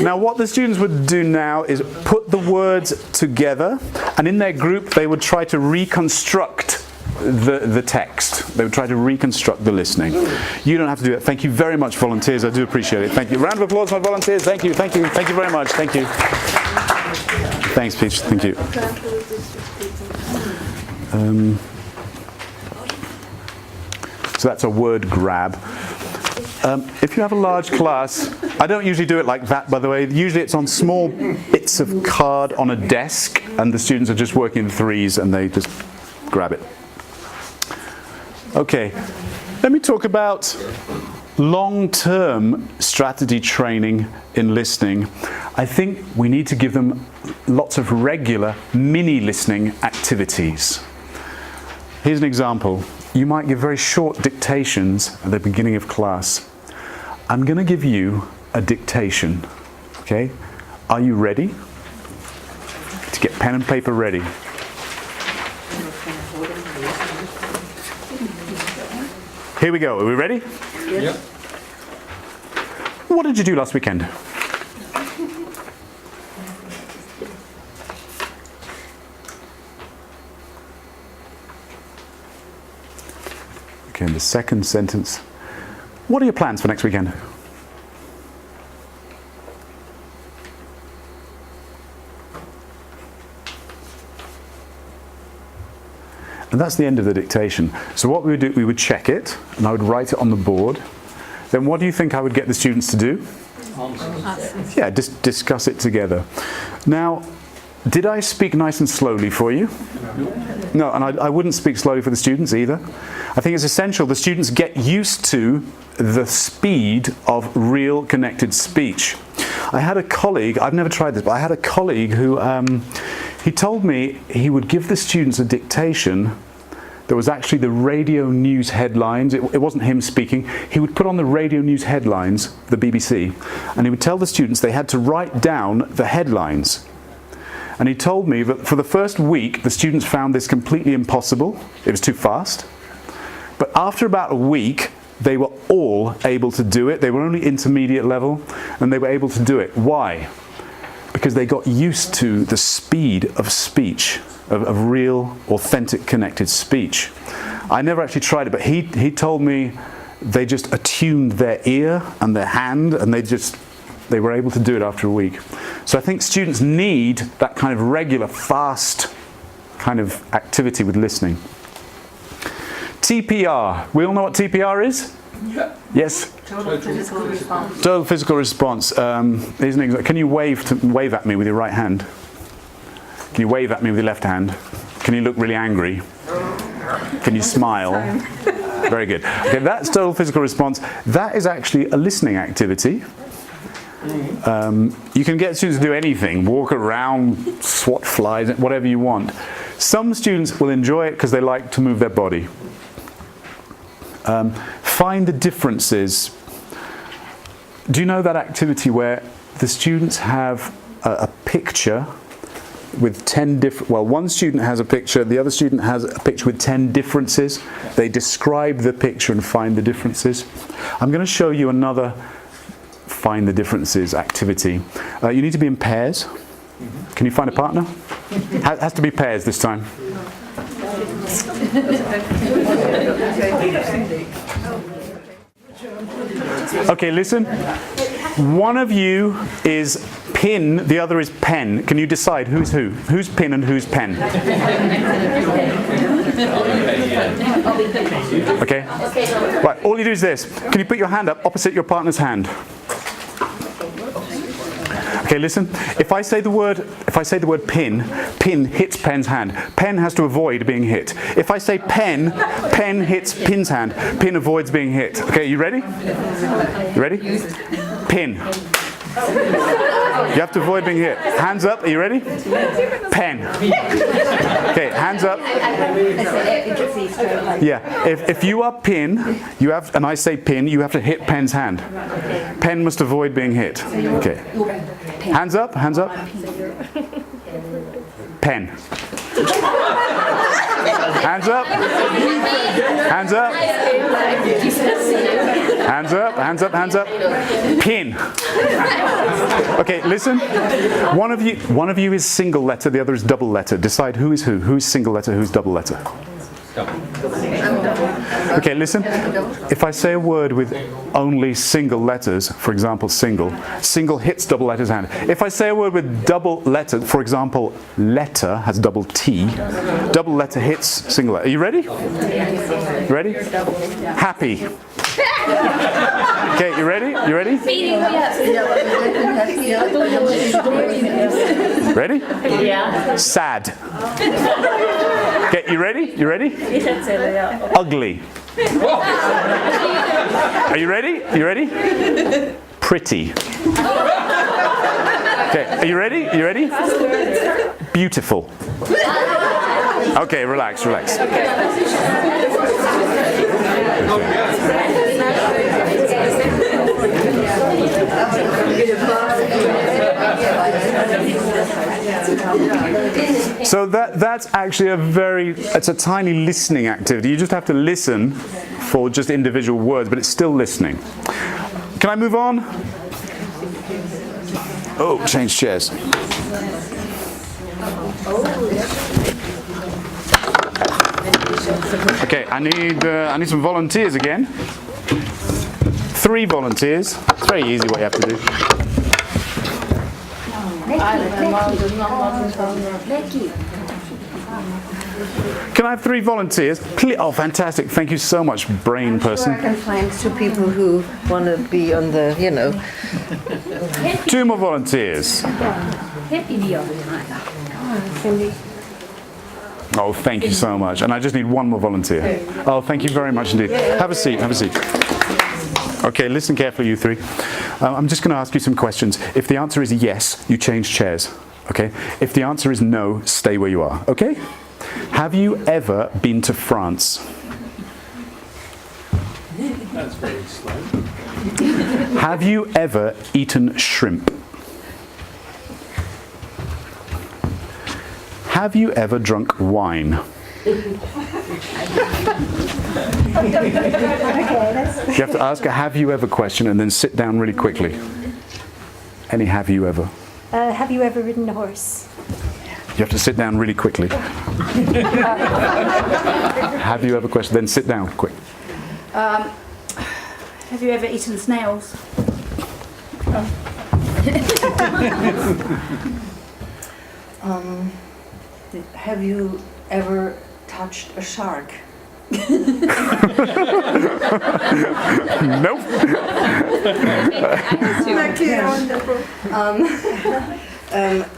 Now what the students would do now is put the words together, and in their group they would try to reconstruct the text. They would try to reconstruct the listening. You don't have to do that. Thank you very much, volunteers. I do appreciate it. Thank you. Round of applause for my volunteers. Thank you. Thank you. Thank you very much. Thank you. Thanks, Peach. Thank you. So that's a word grab. If you have a large class, I don't usually do it like that, by the way. Usually it's on small bits of card on a desk, and the students are just working in threes and they just grab it. Okay, let me talk about long-term strategy training in listening. I think we need to give them lots of regular mini listening activities. Here's an example. You might give very short dictations at the beginning of class. I'm going to give you a dictation, okay? Are you ready? To get pen and paper ready. Here we go. Are we ready? Yep. What did you do last weekend? Okay, and the second sentence. What are your plans for next weekend? And that's the end of the dictation. So what we would do, we would check it, and I would write it on the board. Then what do you think I would get the students to do? Yeah, discuss it together. Now, did I speak nice and slowly for you? No, and I wouldn't speak slowly for the students either. I think it's essential the students get used to the speed of real connected speech. I had a colleague, I've never tried this, but I had a colleague who, he told me he would give the students a dictation that was actually the radio news headlines. It wasn't him speaking. He would put on the radio news headlines, the BBC, and he would tell the students they had to write down the headlines. And he told me that for the first week, the students found this completely impossible. It was too fast. But after about a week, they were all able to do it. They were only intermediate level, and they were able to do it. Why? Because they got used to the speed of speech, of real, authentic, connected speech. I never actually tried it, but he told me they just attuned their ear and their hand, and they were able to do it after a week. So I think students need that kind of regular, fast kind of activity with listening. TPR. We all know what TPR is? Yeah. Yes? Total physical response. Total physical response. Here's an example. Can you wave at me with your right hand? Can you wave at me with your left hand? Can you look really angry? Can you smile? Very good. Okay, that's total physical response. That is actually a listening activity. You can get students to do anything, walk around, swat flies, whatever you want. Some students will enjoy it because they like to move their body. Find the differences. Do you know that activity where the students have a picture with 10 different, well, one student has a picture, the other student has a picture with 10 differences. They describe the picture and find the differences. I'm going to show you another find the differences activity. You need to be in pairs. Can you find a partner? Has to be pairs this time. Okay, listen. One of you is pin, the other is pen. Can you decide who's who? Who's pin and who's pen? Okay? Right, all you do is this. Can you put your hand up opposite your partner's hand? Okay, listen. If I say the word pin, pin hits pen's hand. Pen has to avoid being hit. If I say pen, pen hits pin's hand. Pin avoids being hit. Okay, you ready? You ready? Pin. You have to avoid being hit. Hands up. Are you ready? Pen. Okay, hands up. Yeah. If you are pin, you have, and I say pin, you have to hit pen's hand. Pen must avoid being hit. Okay. Hands up. Hands up. Pen. Hands up. Hands up. Hands up, hands up, hands up. Pin. Okay, listen. One of you is single letter, the other is double letter. Decide who is who. Who's single letter, who's double letter? Okay, listen. If I say a word with only single letters, for example, single hits double letter's hand. If I say a word with double letter, for example, letter has double T, double letter hits single letter. Are you ready? You ready? Happy. Okay, you ready? You ready? Ready? Yeah. Sad. Okay, you ready? You ready? Ugly. Are you ready? You ready? Pretty. Okay, are you ready? You ready? Beautiful. Okay, relax, relax. So that's actually it's a tiny listening activity. You just have to listen for just individual words, but it's still listening. Can I move on? Oh, change chairs. Okay, I need some volunteers again. 3 volunteers. It's very easy what you have to do. Can I have 3 volunteers? Oh, fantastic. Thank you so much, brain person. I can find 2 people who want to be on the, 2 more volunteers. Oh, thank you so much. And I just need 1 more volunteer. Oh, thank you very much indeed. Have a seat, have a seat. Okay, listen carefully, you 3. I'm just going to ask you some questions. If the answer is yes, you change chairs. Okay? If the answer is no, stay where you are. Okay? Have you ever been to France? That's very slow. Have you ever eaten shrimp? Have you ever drunk wine? You have to ask a have you ever question and then sit down really quickly. Any have you ever? Have you ever ridden a horse? You have to sit down really quickly. Have you ever question? Then sit down quick. Have you ever eaten snails? have you ever touched a shark? Nope.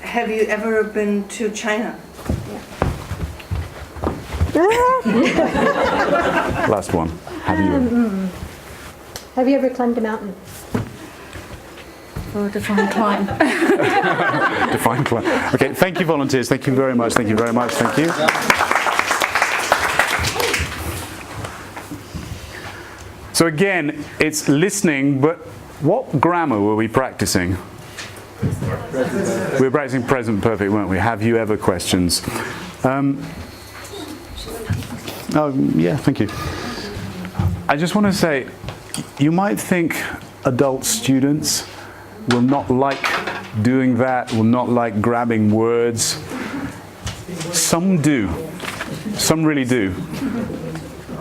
Have you ever been to China? Last one. Have you ever? Have you ever climbed a mountain? For a defined time. Define climb. Okay, thank you, volunteers. Thank you very much. Thank you very much. Thank you. So again, it's listening, but what grammar were we practicing? We were practicing present perfect, weren't we? Have you ever questions? Oh, yeah, thank you. I just want to say, you might think adult students will not like doing that, will not like grabbing words. Some do. Some really do.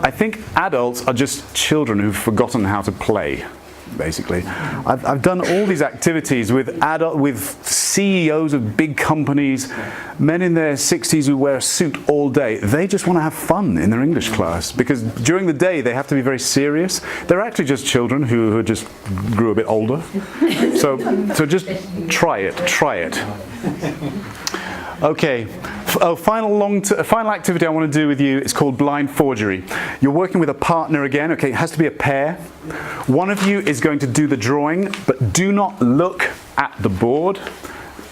I think adults are just children who've forgotten how to play, basically. I've done all these activities with CEOs of big companies, men in their 60s who wear a suit all day. They just want to have fun in their English class because during the day they have to be very serious. They're actually just children who just grew a bit older. So just try it. Okay, final activity I want to do with you is called blind forgery. You're working with a partner again, okay, it has to be a pair. One of you is going to do the drawing, but do not look at the board.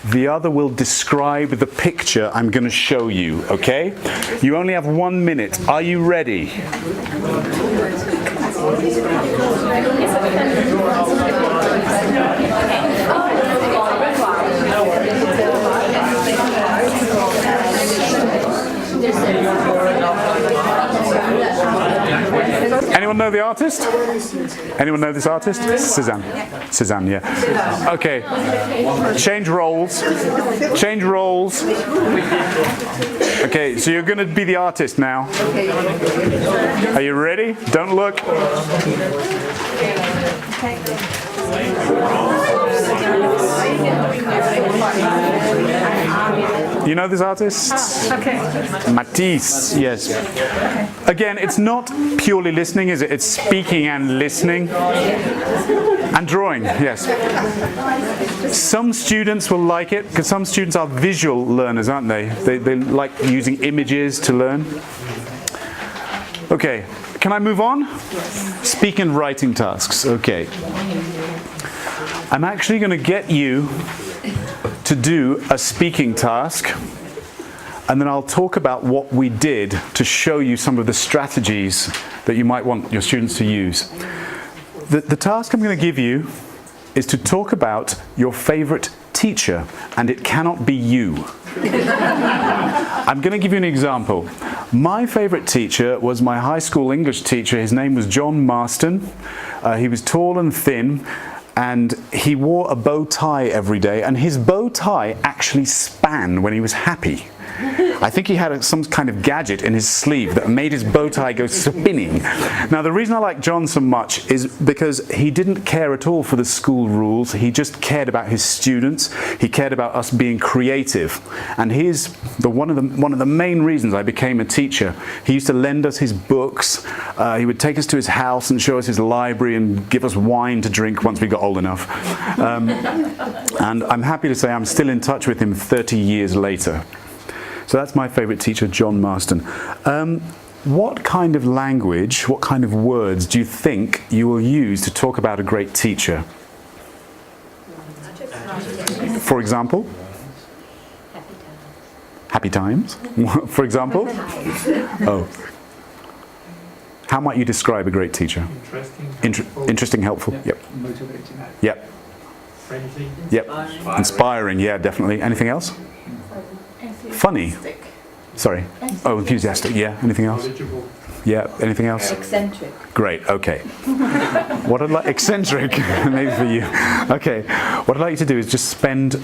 The other will describe the picture I'm going to show you, okay? You only have 1 minute. Are you ready? Anyone know the artist? Anyone know this artist? Cézanne. Cézanne, yeah. Okay. Change roles. Change roles. Okay, so you're going to be the artist now. Are you ready? Don't look. You know this artist? Okay. Matisse, yes. Again, it's not purely listening, is it? It's speaking and listening. And drawing, yes. Some students will like it, because some students are visual learners, aren't they? They like using images to learn. Okay, can I move on? Speak and writing tasks, okay. I'm actually going to get you to do a speaking task, and then I'll talk about what we did to show you some of the strategies that you might want your students to use. The task I'm going to give you is to talk about your favorite teacher, and it cannot be you. I'm going to give you an example. My favorite teacher was my high school English teacher. His name was John Marston. He was tall and thin, and he wore a bow tie every day, and his bow tie actually span when he was happy. I think he had some kind of gadget in his sleeve that made his bow tie go spinning. Now, the reason I like John so much is because he didn't care at all for the school rules. He just cared about his students. He cared about us being creative. And he's one of the main reasons I became a teacher. He used to lend us his books. He would take us to his house and show us his library and give us wine to drink once we got old enough. And I'm happy to say I'm still in touch with him 30 years later. So that's my favourite teacher, John Marston. What kind of language, what kind of words do you think you will use to talk about a great teacher? For example? Happy times. For example? Oh. How might you describe a great teacher? Interesting, helpful. Yep. Motivating. Yep. Friendly. Yep. Inspiring, yeah, definitely. Anything else? Funny. Sorry. Oh, enthusiastic. Yeah. Anything else? Knowledgeable. Yeah. Anything else? Eccentric. Great. Okay. What I'd like, eccentric, maybe for you. Okay. What I'd like you to do is just spend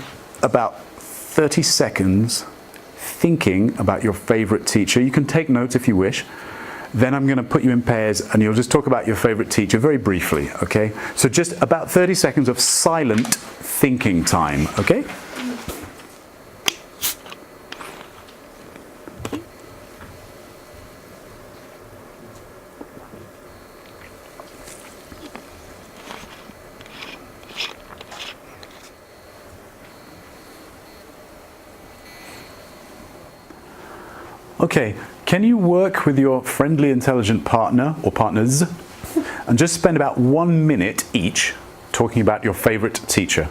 about 30 seconds thinking about your favourite teacher. You can take notes if you wish. Then I'm going to put you in pairs and you'll just talk about your favourite teacher very briefly, okay? So just about 30 seconds of silent thinking time, okay? Okay, can you work with your friendly, intelligent partner or partners and just spend about 1 minute each talking about your favourite teacher?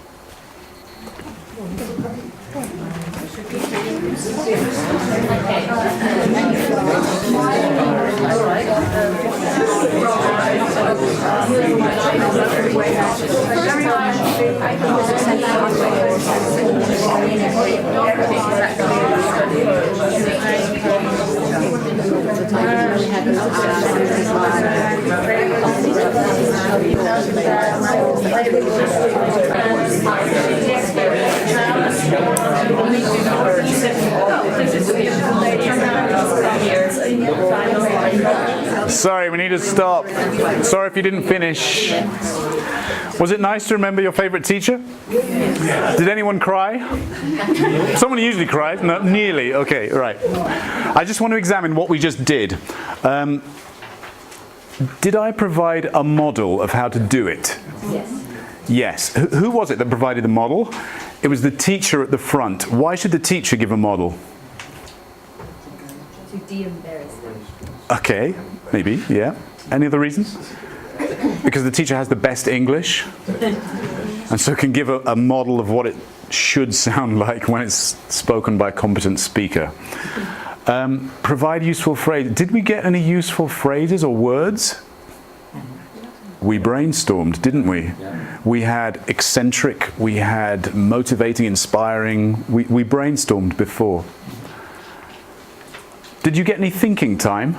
Sorry, we need to stop. Sorry if you didn't finish. Was it nice to remember your favourite teacher? Did anyone cry? Someone usually cries. No, nearly. Okay, right. I just want to examine what we just did. Did I provide a model of how to do it? Yes. Yes. Who was it that provided the model? It was the teacher at the front. Why should the teacher give a model? To de-embarrass them. Okay, maybe, yeah. Any other reasons? Because the teacher has the best English and so can give a model of what it should sound like when it's spoken by a competent speaker. Provide useful phrases. Did we get any useful phrases or words? We brainstormed, didn't we? We had eccentric, we had motivating, inspiring. We brainstormed before. Did you get any thinking time?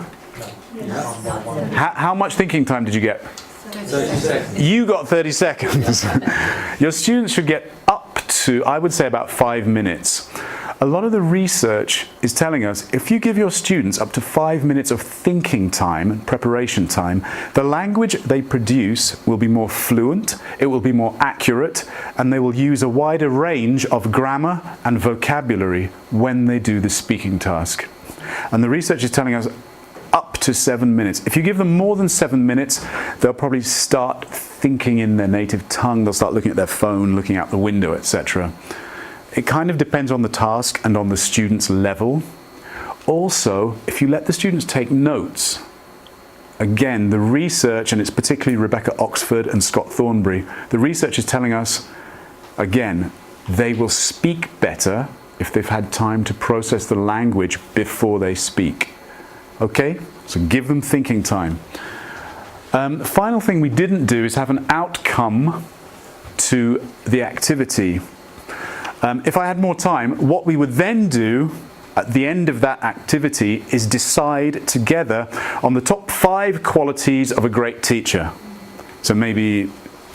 How much thinking time did you get? 30 seconds. You got 30 seconds. Your students should get up to, I would say, about 5 minutes. A lot of the research is telling us if you give your students up to 5 minutes of thinking time and preparation time, the language they produce will be more fluent, it will be more accurate, and they will use a wider range of grammar and vocabulary when they do the speaking task. And the research is telling us up to 7 minutes. If you give them more than 7 minutes, they'll probably start thinking in their native tongue, they'll start looking at their phone, looking out the window, etc. It kind of depends on the task and on the student's level. Also, if you let the students take notes, again, the research, and it's particularly Rebecca Oxford and Scott Thornbury, the research is telling us, again, they will speak better if they've had time to process the language before they speak. Okay? So give them thinking time. The final thing we didn't do is have an outcome to the activity. If I had more time, what we would then do at the end of that activity is decide together on the top 5 qualities of a great teacher. So maybe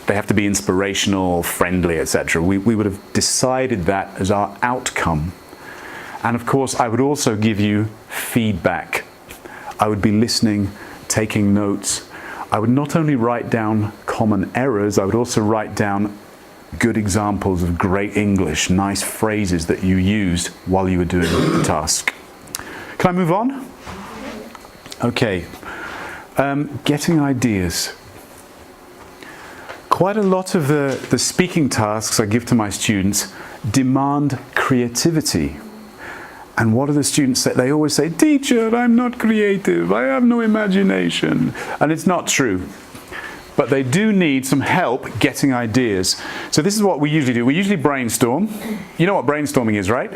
they have to be inspirational, friendly, etc. We would have decided that as our outcome. And of course, I would also give you feedback. I would be listening, taking notes. I would not only write down common errors, I would also write down good examples of great English, nice phrases that you used while you were doing the task. Can I move on? Okay. Getting ideas. Quite a lot of the speaking tasks I give to my students demand creativity. And what do the students say? They always say, "Teacher, I'm not creative, I have no imagination." And it's not true. But they do need some help getting ideas. So this is what we usually do. We usually brainstorm. You know what brainstorming is, right?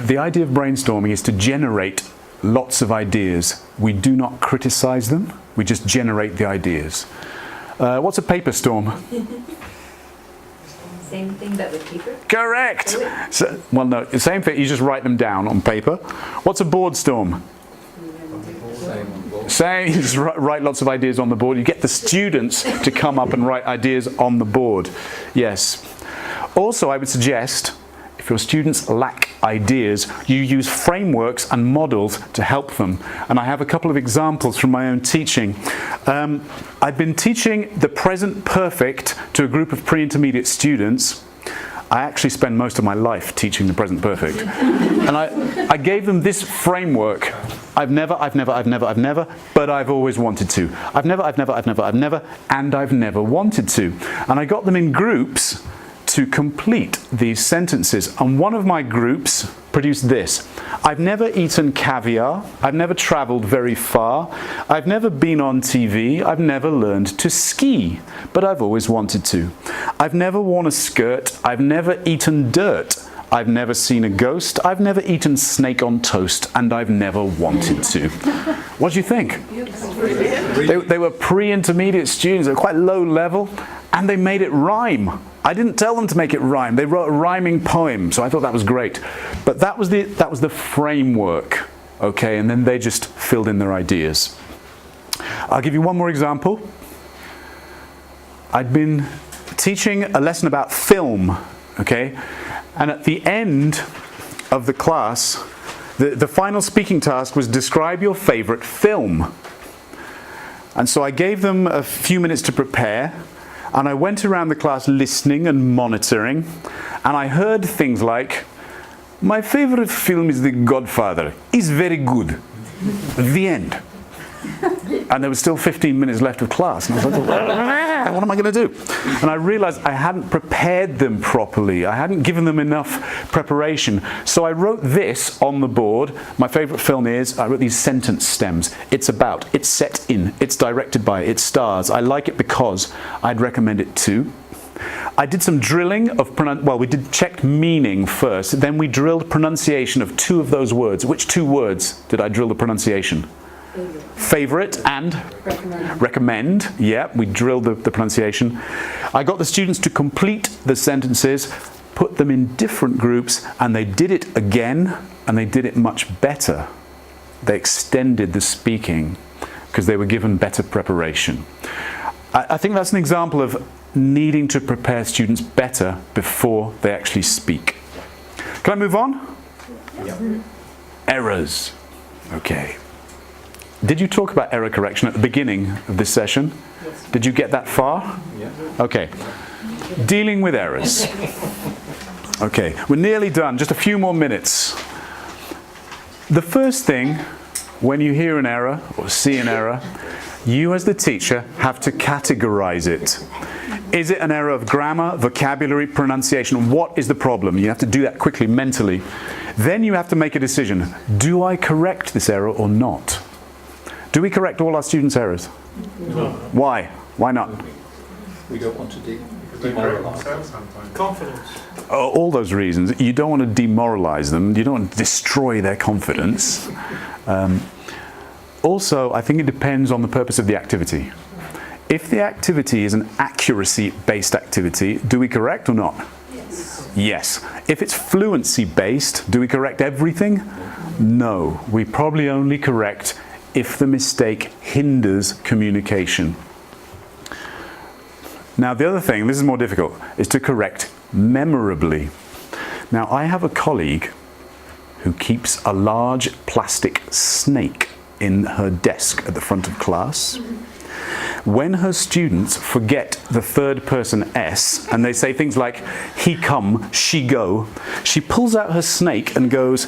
The idea of brainstorming is to generate lots of ideas. We do not criticize them, we just generate the ideas. What's a paper storm? Same thing but with paper? Correct! So, well, no, the same thing, you just write them down on paper. What's a board storm? Same, you just write lots of ideas on the board. You get the students to come up and write ideas on the board. Yes. Also, I would suggest, if your students lack ideas, you use frameworks and models to help them. And I have a couple of examples from my own teaching. I've been teaching the present perfect to a group of pre-intermediate students. I actually spend most of my life teaching the present perfect. And I gave them this framework. I've never, but I've always wanted to. I've never, and I've never wanted to. And I got them in groups to complete these sentences. And one of my groups produced this. I've never eaten caviar. I've never traveled very far. I've never been on TV. I've never learned to ski, but I've always wanted to. I've never worn a skirt. I've never eaten dirt. I've never seen a ghost. I've never eaten snake on toast, and I've never wanted to. What do you think? They were pre-intermediate students. They were quite low level, and they made it rhyme. I didn't tell them to make it rhyme. They wrote a rhyming poem, so I thought that was great. But that was the framework, okay? And then they just filled in their ideas. I'll give you one more example. I'd been teaching a lesson about film, okay? And at the end of the class, the final speaking task was describe your favorite film. And so I gave them a few minutes to prepare, and I went around the class listening and monitoring, and I heard things like, "My favorite film is The Godfather. It's very good." The end. And there was still 15 minutes left of class. And I was like, what am I going to do? And I realized I hadn't prepared them properly. I hadn't given them enough preparation. So I wrote this on the board. My favorite film is, I wrote these sentence stems. It's about, it's set in, it's directed by, it stars. I like it because, I'd recommend it too. I did some drilling of, we did checked meaning first. Then we drilled pronunciation of two of those words. Which two words did I drill the pronunciation? Favorite and recommend. Yeah, we drilled the pronunciation. I got the students to complete the sentences, put them in different groups, and they did it again, and they did it much better. They extended the speaking because they were given better preparation. I think that's an example of needing to prepare students better before they actually speak. Can I move on? Yeah. Errors. Okay. Did you talk about error correction at the beginning of this session? Yes. Did you get that far? Yeah. Okay. Dealing with errors. Okay, we're nearly done. Just a few more minutes. The first thing, when you hear an error or see an error, you as the teacher have to categorize it. Is it an error of grammar, vocabulary, pronunciation? What is the problem? You have to do that quickly, mentally. Then you have to make a decision. Do I correct this error or not? Do we correct all our students' errors? No. Why? Why not? We don't want to demoralize them. Confidence. All those reasons. You don't want to demoralize them. You don't want to destroy their confidence. Also, I think it depends on the purpose of the activity. If the activity is an accuracy-based activity, do we correct or not? Yes. Yes. If it's fluency-based, do we correct everything? No. We probably only correct if the mistake hinders communication. Now the other thing, this is more difficult, is to correct memorably. Now I have a colleague who keeps a large plastic snake in her desk at the front of class. When her students forget the third person S and they say things like, he come, she go, she pulls out her snake and goes,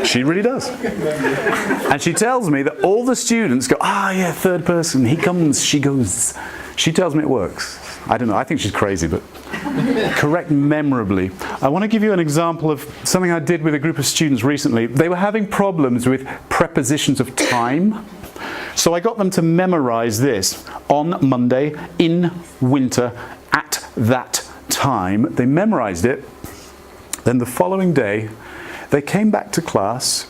she really does. And she tells me that all the students go, yeah, third person, he comes, she goes. She tells me it works. I don't know, I think she's crazy, but correct memorably. I want to give you an example of something I did with a group of students recently. They were having problems with prepositions of time. So I got them to memorize this. On Monday, in winter, at that time. They memorized it. Then the following day, they came back to class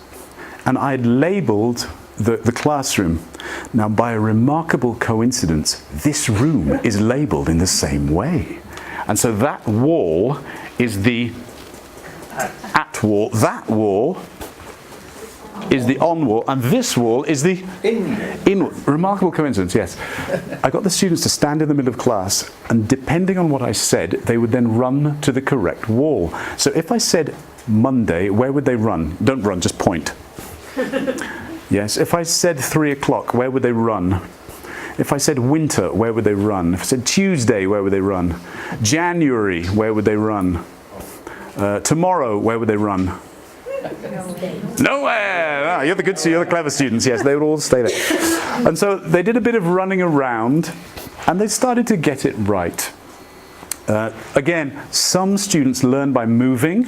and I had labeled the classroom. Now, by a remarkable coincidence, this room is labeled in the same way. And so that wall is the at wall, that wall is the on wall, and this wall is the in. Remarkable coincidence, yes. I got the students to stand in the middle of class, and depending on what I said, they would then run to the correct wall. So if I said Monday, where would they run? Don't run, just point. Yes, if I said 3 o'clock, where would they run? If I said winter, where would they run? If I said Tuesday, where would they run? January, where would they run? Tomorrow, where would they run? Nowhere! You're the clever students, yes, they would all stay there. And so they did a bit of running around, and they started to get it right. Again, some students learn by moving.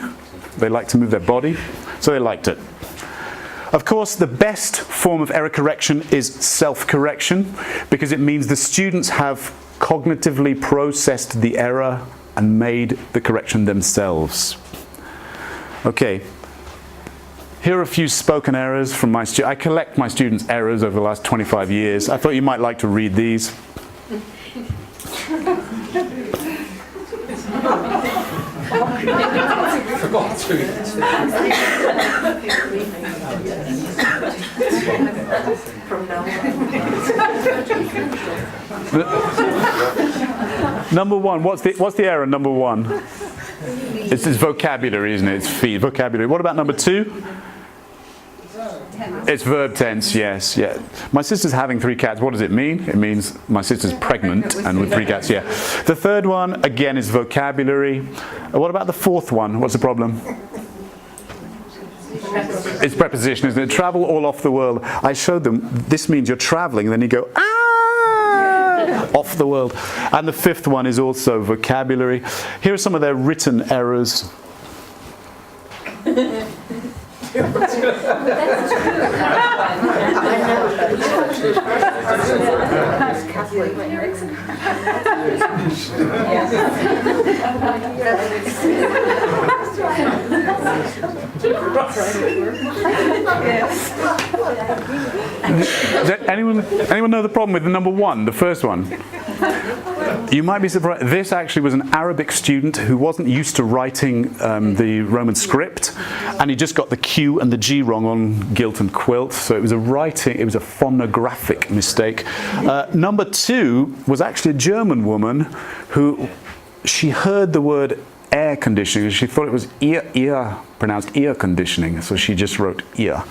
They like to move their body, so they liked it. Of course, the best form of error correction is self-correction, because it means the students have cognitively processed the error and made the correction themselves. Okay, here are a few spoken errors from my students. I collect my students' errors over the last 25 years. I thought you might like to read these. Number one, what's the error, number one? It's vocabulary, isn't it? It's feed, vocabulary. What about number two? It's verb tense, yes, yeah. My sister's having 3 cats. What does it mean? It means my sister's pregnant and with 3 cats, yeah. The third one, again, is vocabulary. What about the fourth one? What's the problem? It's preposition, isn't it? Travel all off the world. I showed them, this means you're traveling, and then you go, off the world. And the fifth one is also vocabulary. Here are some of their written errors. Anyone know the problem with the number one, the first one? You might be surprised. This actually was an Arabic student who wasn't used to writing the Roman script, and he just got the Q and the G wrong on Gilt and Quilt. So it was a phonographic mistake. Number two was actually a German woman who she heard the word air conditioning. She thought it was pronounced ear conditioning, so she just wrote ear.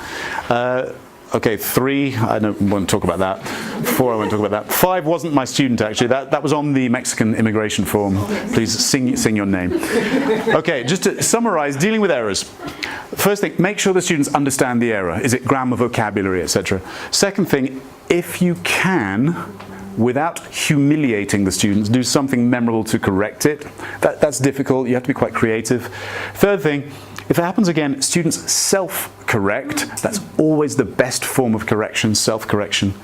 Okay, 3, I don't want to talk about that. 4, I won't talk about that. 5 wasn't my student, actually. That was on the Mexican immigration form. Please sing your name. Okay, just to summarize, dealing with errors. First thing, make sure the students understand the error. Is it grammar, vocabulary, etc.? Second thing, if you can, without humiliating the students, do something memorable to correct it. That's difficult. You have to be quite creative. Third thing, if it happens again, students self-correct. That's always the best form of correction, self-correction.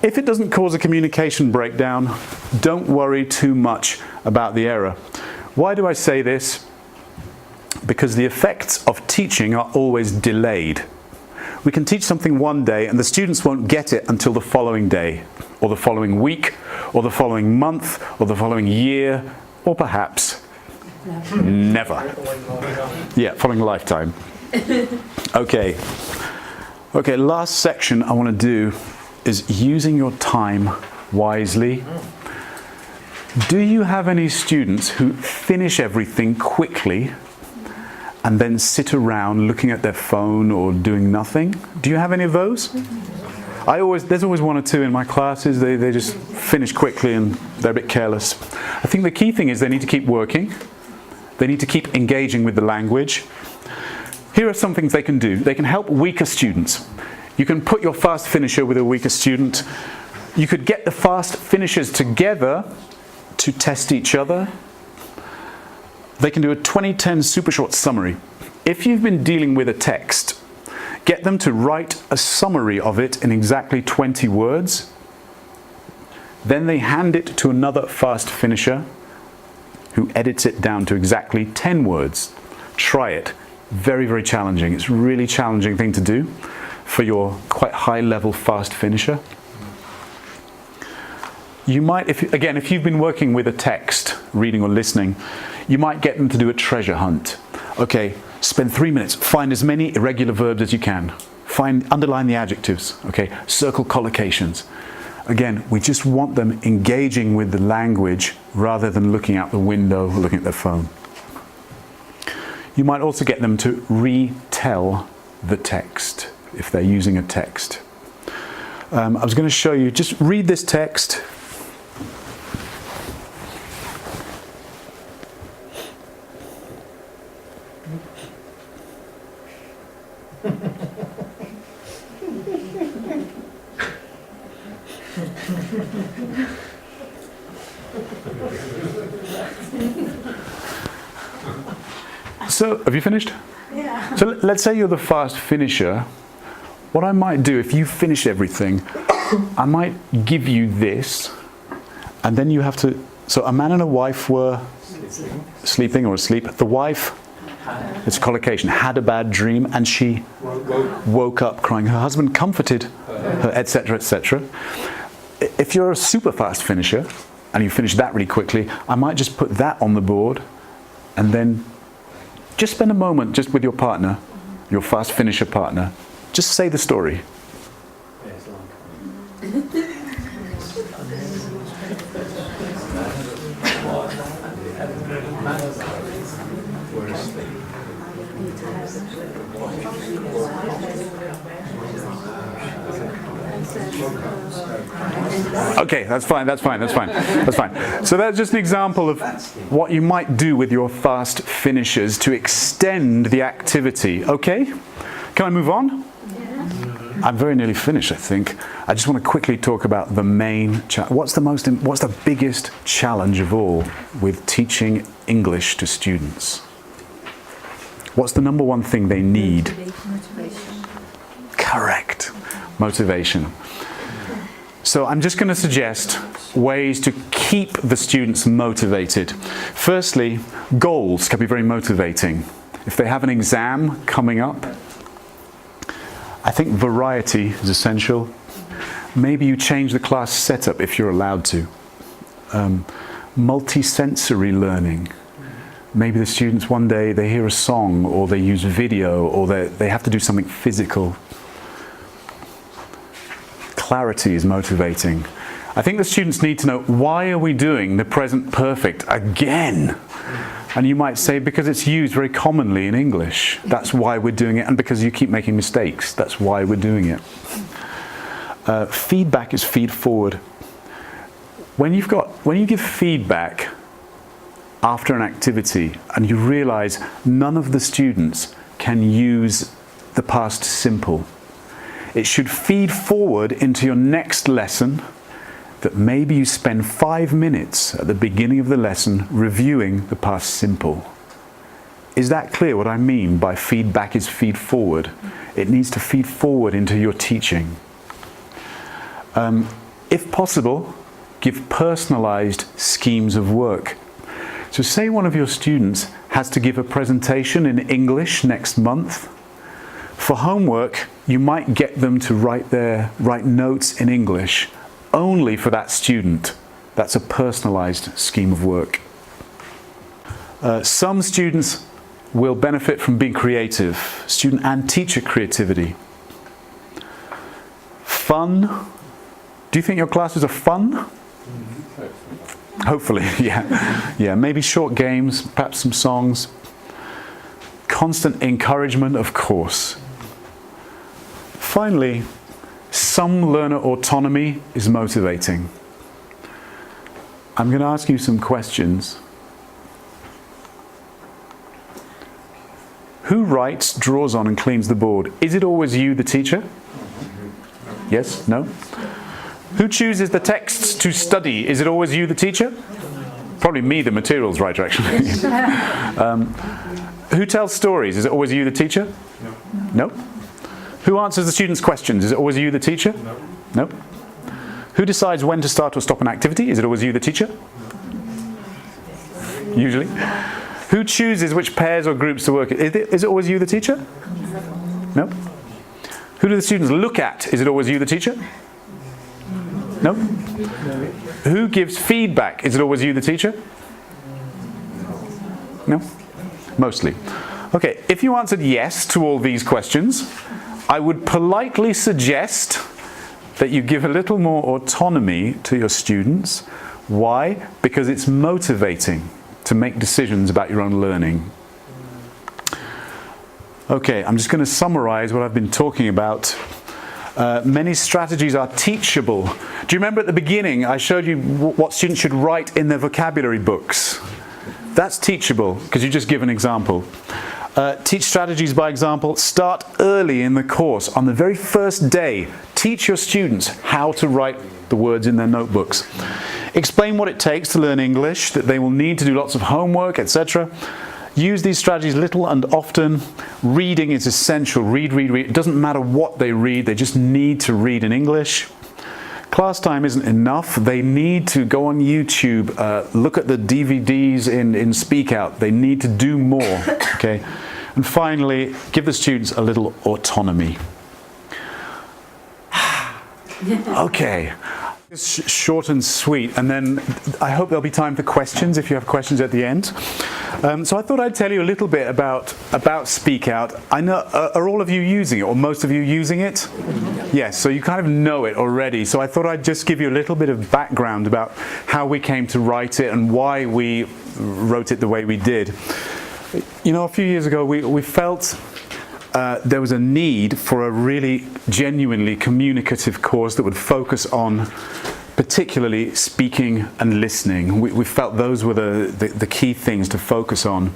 If it doesn't cause a communication breakdown, don't worry too much about the error. Why do I say this? Because the effects of teaching are always delayed. We can teach something one day and the students won't get it until the following day, or the following week, or the following month, or the following year, or perhaps never. Yeah, following lifetime. Okay, last section I want to do is using your time wisely. Do you have any students who finish everything quickly and then sit around looking at their phone or doing nothing. Do you have any of those? There's always one or two in my classes. They just finish quickly and they're a bit careless. I think the key thing is they need to keep working. They need to keep engaging with the language. Here are some things they can do. They can help weaker students. You can put your fast finisher with a weaker student. You could get the fast finishers together to test each other. They can do a 2010 super short summary. If you've been dealing with a text, get them to write a summary of it in exactly 20 words. Then they hand it to another fast finisher who edits it down to exactly 10 words. Try it. Very, very challenging. It's a really challenging thing to do for your quite high level fast finisher. You might, if you've been working with a text, reading or listening, you might get them to do a treasure hunt. Okay, spend 3 minutes, find as many irregular verbs as you can. Underline the adjectives, okay, circle collocations. Again, we just want them engaging with the language rather than looking out the window or looking at their phone. You might also get them to retell the text if they're using a text. I was going to show you, just read this text. So, have you finished? Yeah. So let's say you're the fast finisher. What I might do, if you finish everything, I might give you this, and then you have to, so a man and a wife were sleeping or asleep. The wife, it's a collocation, had a bad dream, and she woke up crying. Her husband comforted her, etc., etc. If you're a super fast finisher, and you finish that really quickly, I might just put that on the board, and then just spend a moment just with your partner, your fast finisher partner. Just say the story. Okay, that's fine. So that's just an example of what you might do with your fast finishers to extend the activity. Okay? Can I move on? I'm very nearly finished, I think. I just want to quickly talk about the main what's the biggest challenge of all with teaching English to students? What's the number one thing they need? Motivation. Correct. Motivation. So I'm just going to suggest ways to keep the students motivated. Firstly, goals can be very motivating. If they have an exam coming up, I think variety is essential. Maybe you change the class setup if you're allowed to. Multisensory learning. Maybe the students one day they hear a song or they use video or they have to do something physical. Clarity is motivating. I think the students need to know, why are we doing the present perfect again? And you might say, because it's used very commonly in English. That's why we're doing it. And because you keep making mistakes, that's why we're doing it. Feedback is feed forward. When you give feedback after an activity and you realize none of the students can use the past simple, it should feed forward into your next lesson, that maybe you spend 5 minutes at the beginning of the lesson reviewing the past simple. Is that clear what I mean by feedback is feed forward? It needs to feed forward into your teaching. If possible, give personalized schemes of work. So say one of your students has to give a presentation in English next month. For homework, you might get them to write notes in English only for that student. That's a personalized scheme of work. Some students will benefit from being creative, student and teacher creativity. Fun. Do you think your classes are fun? Hopefully, yeah. Maybe short games, perhaps some songs. constant encouragement, of course. Finally, some learner autonomy is motivating. I'm going to ask you some questions. Who writes, draws on and cleans the board? Is it always you, the teacher? Yes? No? Who chooses the texts to study? Is it always you, the teacher? Probably me, the materials writer, actually. Who tells stories? Is it always you, the teacher? No. Who answers the students' questions? Is it always you, the teacher? No. Who decides when to start or stop an activity? Is it always you, the teacher? Usually. Who chooses which pairs or groups to work in? Is it always you, the teacher? No. Who do the students look at? Is it always you, the teacher? No. Who gives feedback? Is it always you, the teacher? No. Mostly. Okay, if you answered yes to all these questions, I would politely suggest that you give a little more autonomy to your students. Why? Because it's motivating to make decisions about your own learning. Okay, I'm just going to summarize what I've been talking about. Many strategies are teachable. Do you remember at the beginning I showed you what students should write in their vocabulary books? That's teachable because you just give an example. Teach strategies by example. Start early in the course. On the very first day, teach your students how to write the words in their notebooks. Explain what it takes to learn English, that they will need to do lots of homework, etc. Use these strategies little and often. Reading is essential. Read, read, read. It doesn't matter what they read, they just need to read in English. Class time isn't enough. They need to go on YouTube, look at the DVDs in Speak Out. They need to do more. Okay? And finally, give the students a little autonomy. Okay. It's short and sweet, and then I hope there'll be time for questions if you have questions at the end. So I thought I'd tell you a little bit about Speak Out. I know, are all of you using it, or most of you using it? Yes, so you kind of know it already. So I thought I'd just give you a little bit of background about how we came to write it and why we wrote it the way we did. You know, a few years ago we felt there was a need for a really genuinely communicative course that would focus on particularly speaking and listening. We felt those were the key things to focus on.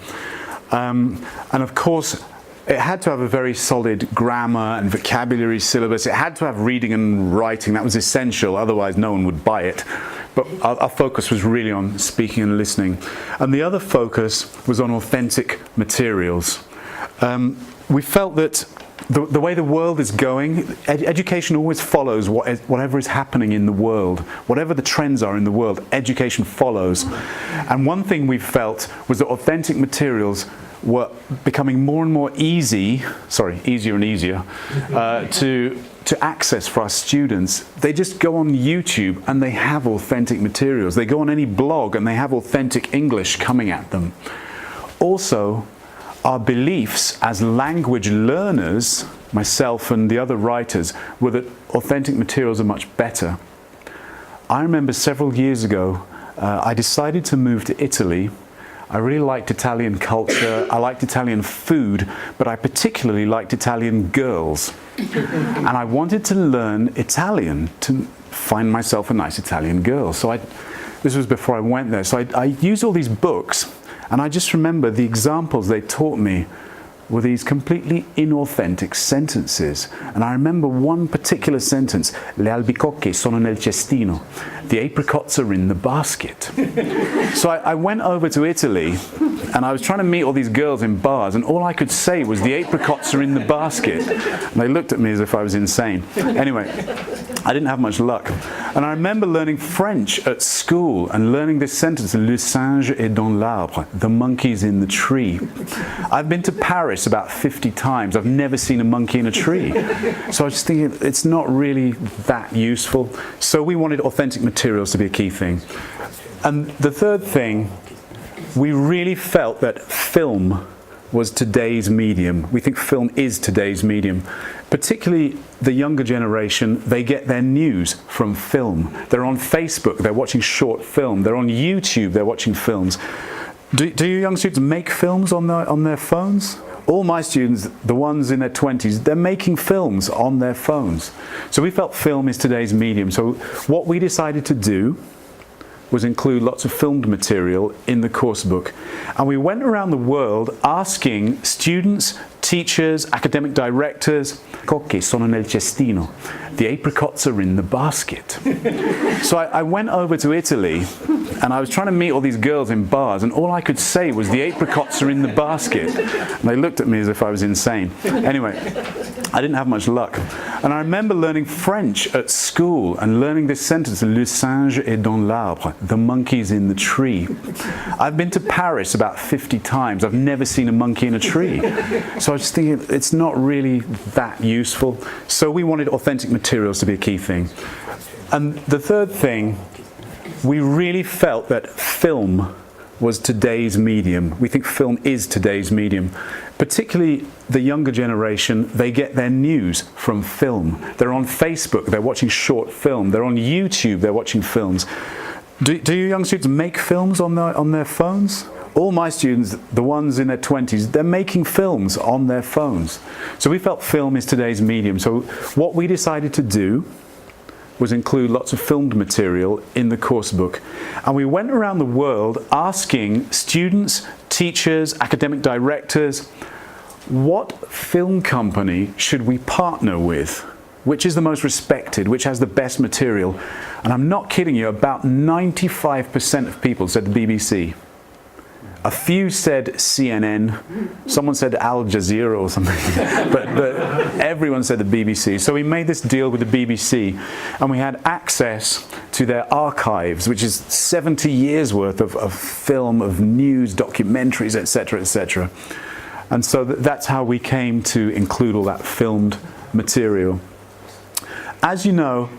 And of course, it had to have a very solid grammar and vocabulary syllabus. It had to have reading and writing. That was essential, otherwise no one would buy it. But our focus was really on speaking and listening. And the other focus was on authentic materials. We felt that the way the world is going, education always follows whatever is happening in the world. Whatever the trends are in the world, education follows. And one thing we felt was that authentic materials were becoming more and more easier and easier to access for our students. They just go on YouTube and they have authentic materials. They go on any blog and they have authentic English coming at them. Also, our beliefs as language learners, myself and the other writers, were that authentic materials are much better. I remember several years ago, I decided to move to Italy. I really liked Italian culture, I liked Italian food, but I particularly liked Italian girls. And I wanted to learn Italian to find myself a nice Italian girl. So this was before I went there. So I used all these books. And I just remember the examples they taught me were these completely inauthentic sentences. And I remember one particular sentence, le albicocche sono nel cestino. The apricots are in the basket. So I went over to Italy and I was trying to meet all these girls in bars and all I could say was the apricots are in the basket. And they looked at me as if I was insane. Anyway, I didn't have much luck. And I remember learning French at school and learning this sentence, le singe est dans l'arbre, the monkey's in the tree. I've been to Paris about 50 times. I've never seen a monkey in a tree. So I was just thinking, it's not really that useful. So we wanted authentic materials to be a key thing. And the third thing, we really felt that film was today's medium. We think film is today's medium. Particularly the younger generation, they get their news from film. They're on Facebook, they're watching short film. They're on YouTube, they're watching films. Do you young students make films on their phones? all my students, the ones in their 20s, they're making films on their phones. So we felt film is today's medium. So what we decided to do was include lots of filmed material in the course book. And we went around the world asking students, teachers, academic directors, cocche sono nel cestino. The apricots are in the basket. So I went over to Italy and I was trying to meet all these girls in bars, and all I could say was the apricots are in the basket. And they looked at me as if I was insane. Anyway, I didn't have much luck. And I remember learning French at school and learning this sentence, le singe est dans l'arbre, the monkey's in the tree. I've been to Paris about 50 times. I've never seen a monkey in a tree. So I was thinking it's not really that useful. So we wanted authentic materials to be a key thing. And the third thing, we really felt that film was today's medium. We think film is today's medium. Particularly the younger generation, they get their news from film. They're on Facebook, they're watching short film. They're on YouTube, they're watching films. Do you young students make films on their phones? All my students, the ones in their 20s, they're making films on their phones. So we felt film is today's medium. So what we decided to do was include lots of filmed material in the course book. And we went around the world asking students, teachers, academic directors, what film company should we partner with? Which is the most respected? Which has the best material? And I'm not kidding you, about 95% of people said the BBC. A few said CNN, someone said Al Jazeera or something, but everyone said the BBC. So we made this deal with the BBC, and we had access to their archives, which is 70 years worth of film, of news, documentaries, etc., etc. And so that's how we came to include all that filmed material. As you know,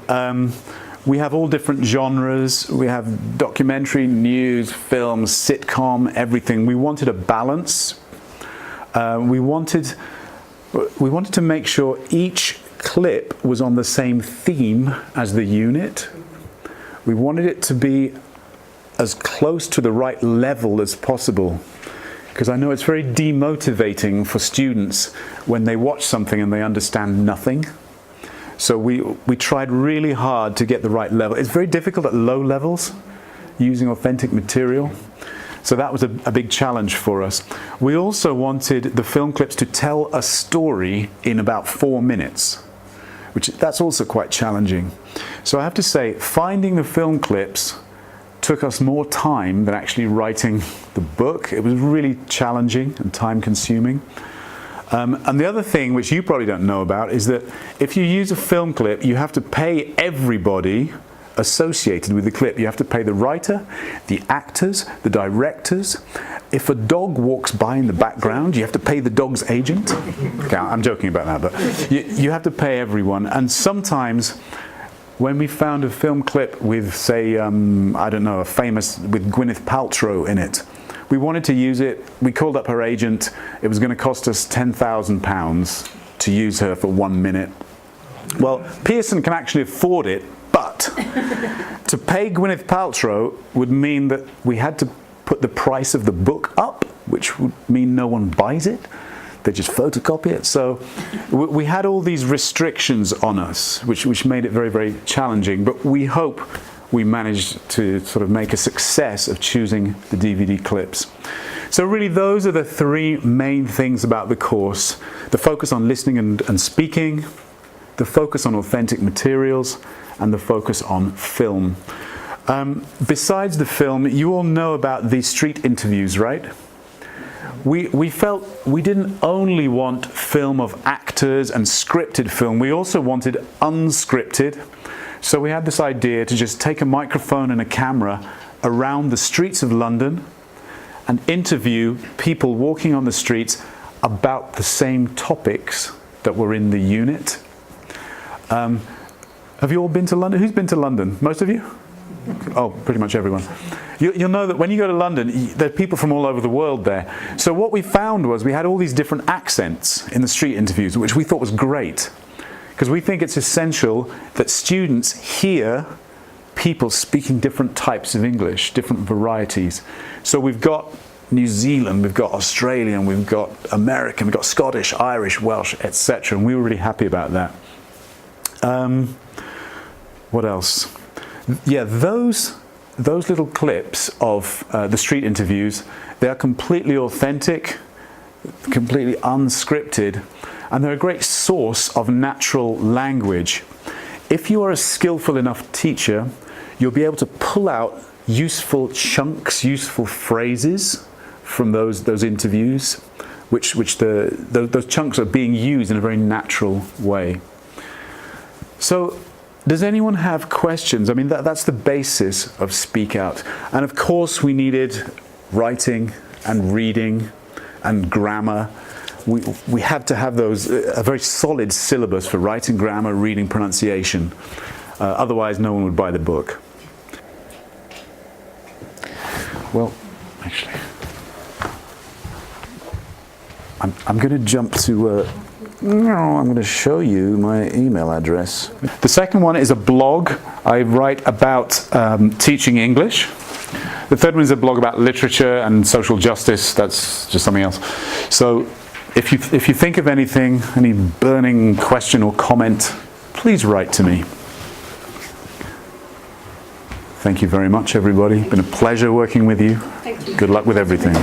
we have all different genres. We have documentary, news, films, sitcom, everything. We wanted a balance. We wanted to make sure each clip was on the same theme as the unit. We wanted it to be as close to the right level as possible, because I know it's very demotivating for students when they watch something and they understand nothing. So we tried really hard to get the right level. It's very difficult at low levels using authentic material. So that was a big challenge for us. We also wanted the film clips to tell a story in about 4 minutes, that's also quite challenging. So I have to say, finding the film clips took us more time than actually writing the book. It was really challenging and time consuming. And the other thing, which you probably don't know about, is that if you use a film clip, you have to pay everybody associated with the clip. You have to pay the writer, the actors, the directors. If a dog walks by in the background, you have to pay the dog's agent. Okay, I'm joking about that, but you have to pay everyone. And sometimes when we found a film clip with, say, I don't know, with Gwyneth Paltrow in it, we wanted to use it. We called up her agent. It was going to cost us £10,000 to use her for 1 minute. Well, Pearson can actually afford it, but to pay Gwyneth Paltrow would mean that we had to put the price of the book up, which would mean no one buys it. They just photocopy it. So we had all these restrictions on us, which made it very, very challenging. But we hope we managed to sort of make a success of choosing the DVD clips. So really those are the 3 main things about the course: the focus on listening and speaking, the focus on authentic materials, and the focus on film. Besides the film, you all know about the street interviews, right? We felt we didn't only want film of actors and scripted film, we also wanted unscripted. So we had this idea to just take a microphone and a camera around the streets of London and interview people walking on the streets about the same topics that were in the unit. Have you all been to London? Who's been to London? Most of you? Oh, pretty much everyone. You'll know that when you go to London, there are people from all over the world there. So what we found was we had all these different accents in the street interviews, which we thought was great, because we think it's essential that students hear people speaking different types of English, different varieties. So we've got New Zealand, we've got Australian, we've got American, we've got Scottish, Irish, Welsh, etc. And we were really happy about that. What else? Yeah, those little clips of the street interviews, they are completely authentic, completely unscripted, and they're a great source of natural language. If you are a skillful enough teacher, you'll be able to pull out useful chunks, useful phrases from those interviews, which those chunks are being used in a very natural way. So, does anyone have questions? I mean, that's the basis of Speak Out. And of course, we needed writing and reading and grammar. We had to have those, a very solid syllabus for writing, grammar, reading, pronunciation. Otherwise, no one would buy the book. Well, actually, I'm going to jump to... I'm going to show you my email address. The second one is a blog. I write about teaching English. The third one is a blog about literature and social justice. That's just something else. So if you think of anything, any burning question or comment, please write to me. Thank you very much, everybody. It's been a pleasure working with you. Thank you. Good luck with everything.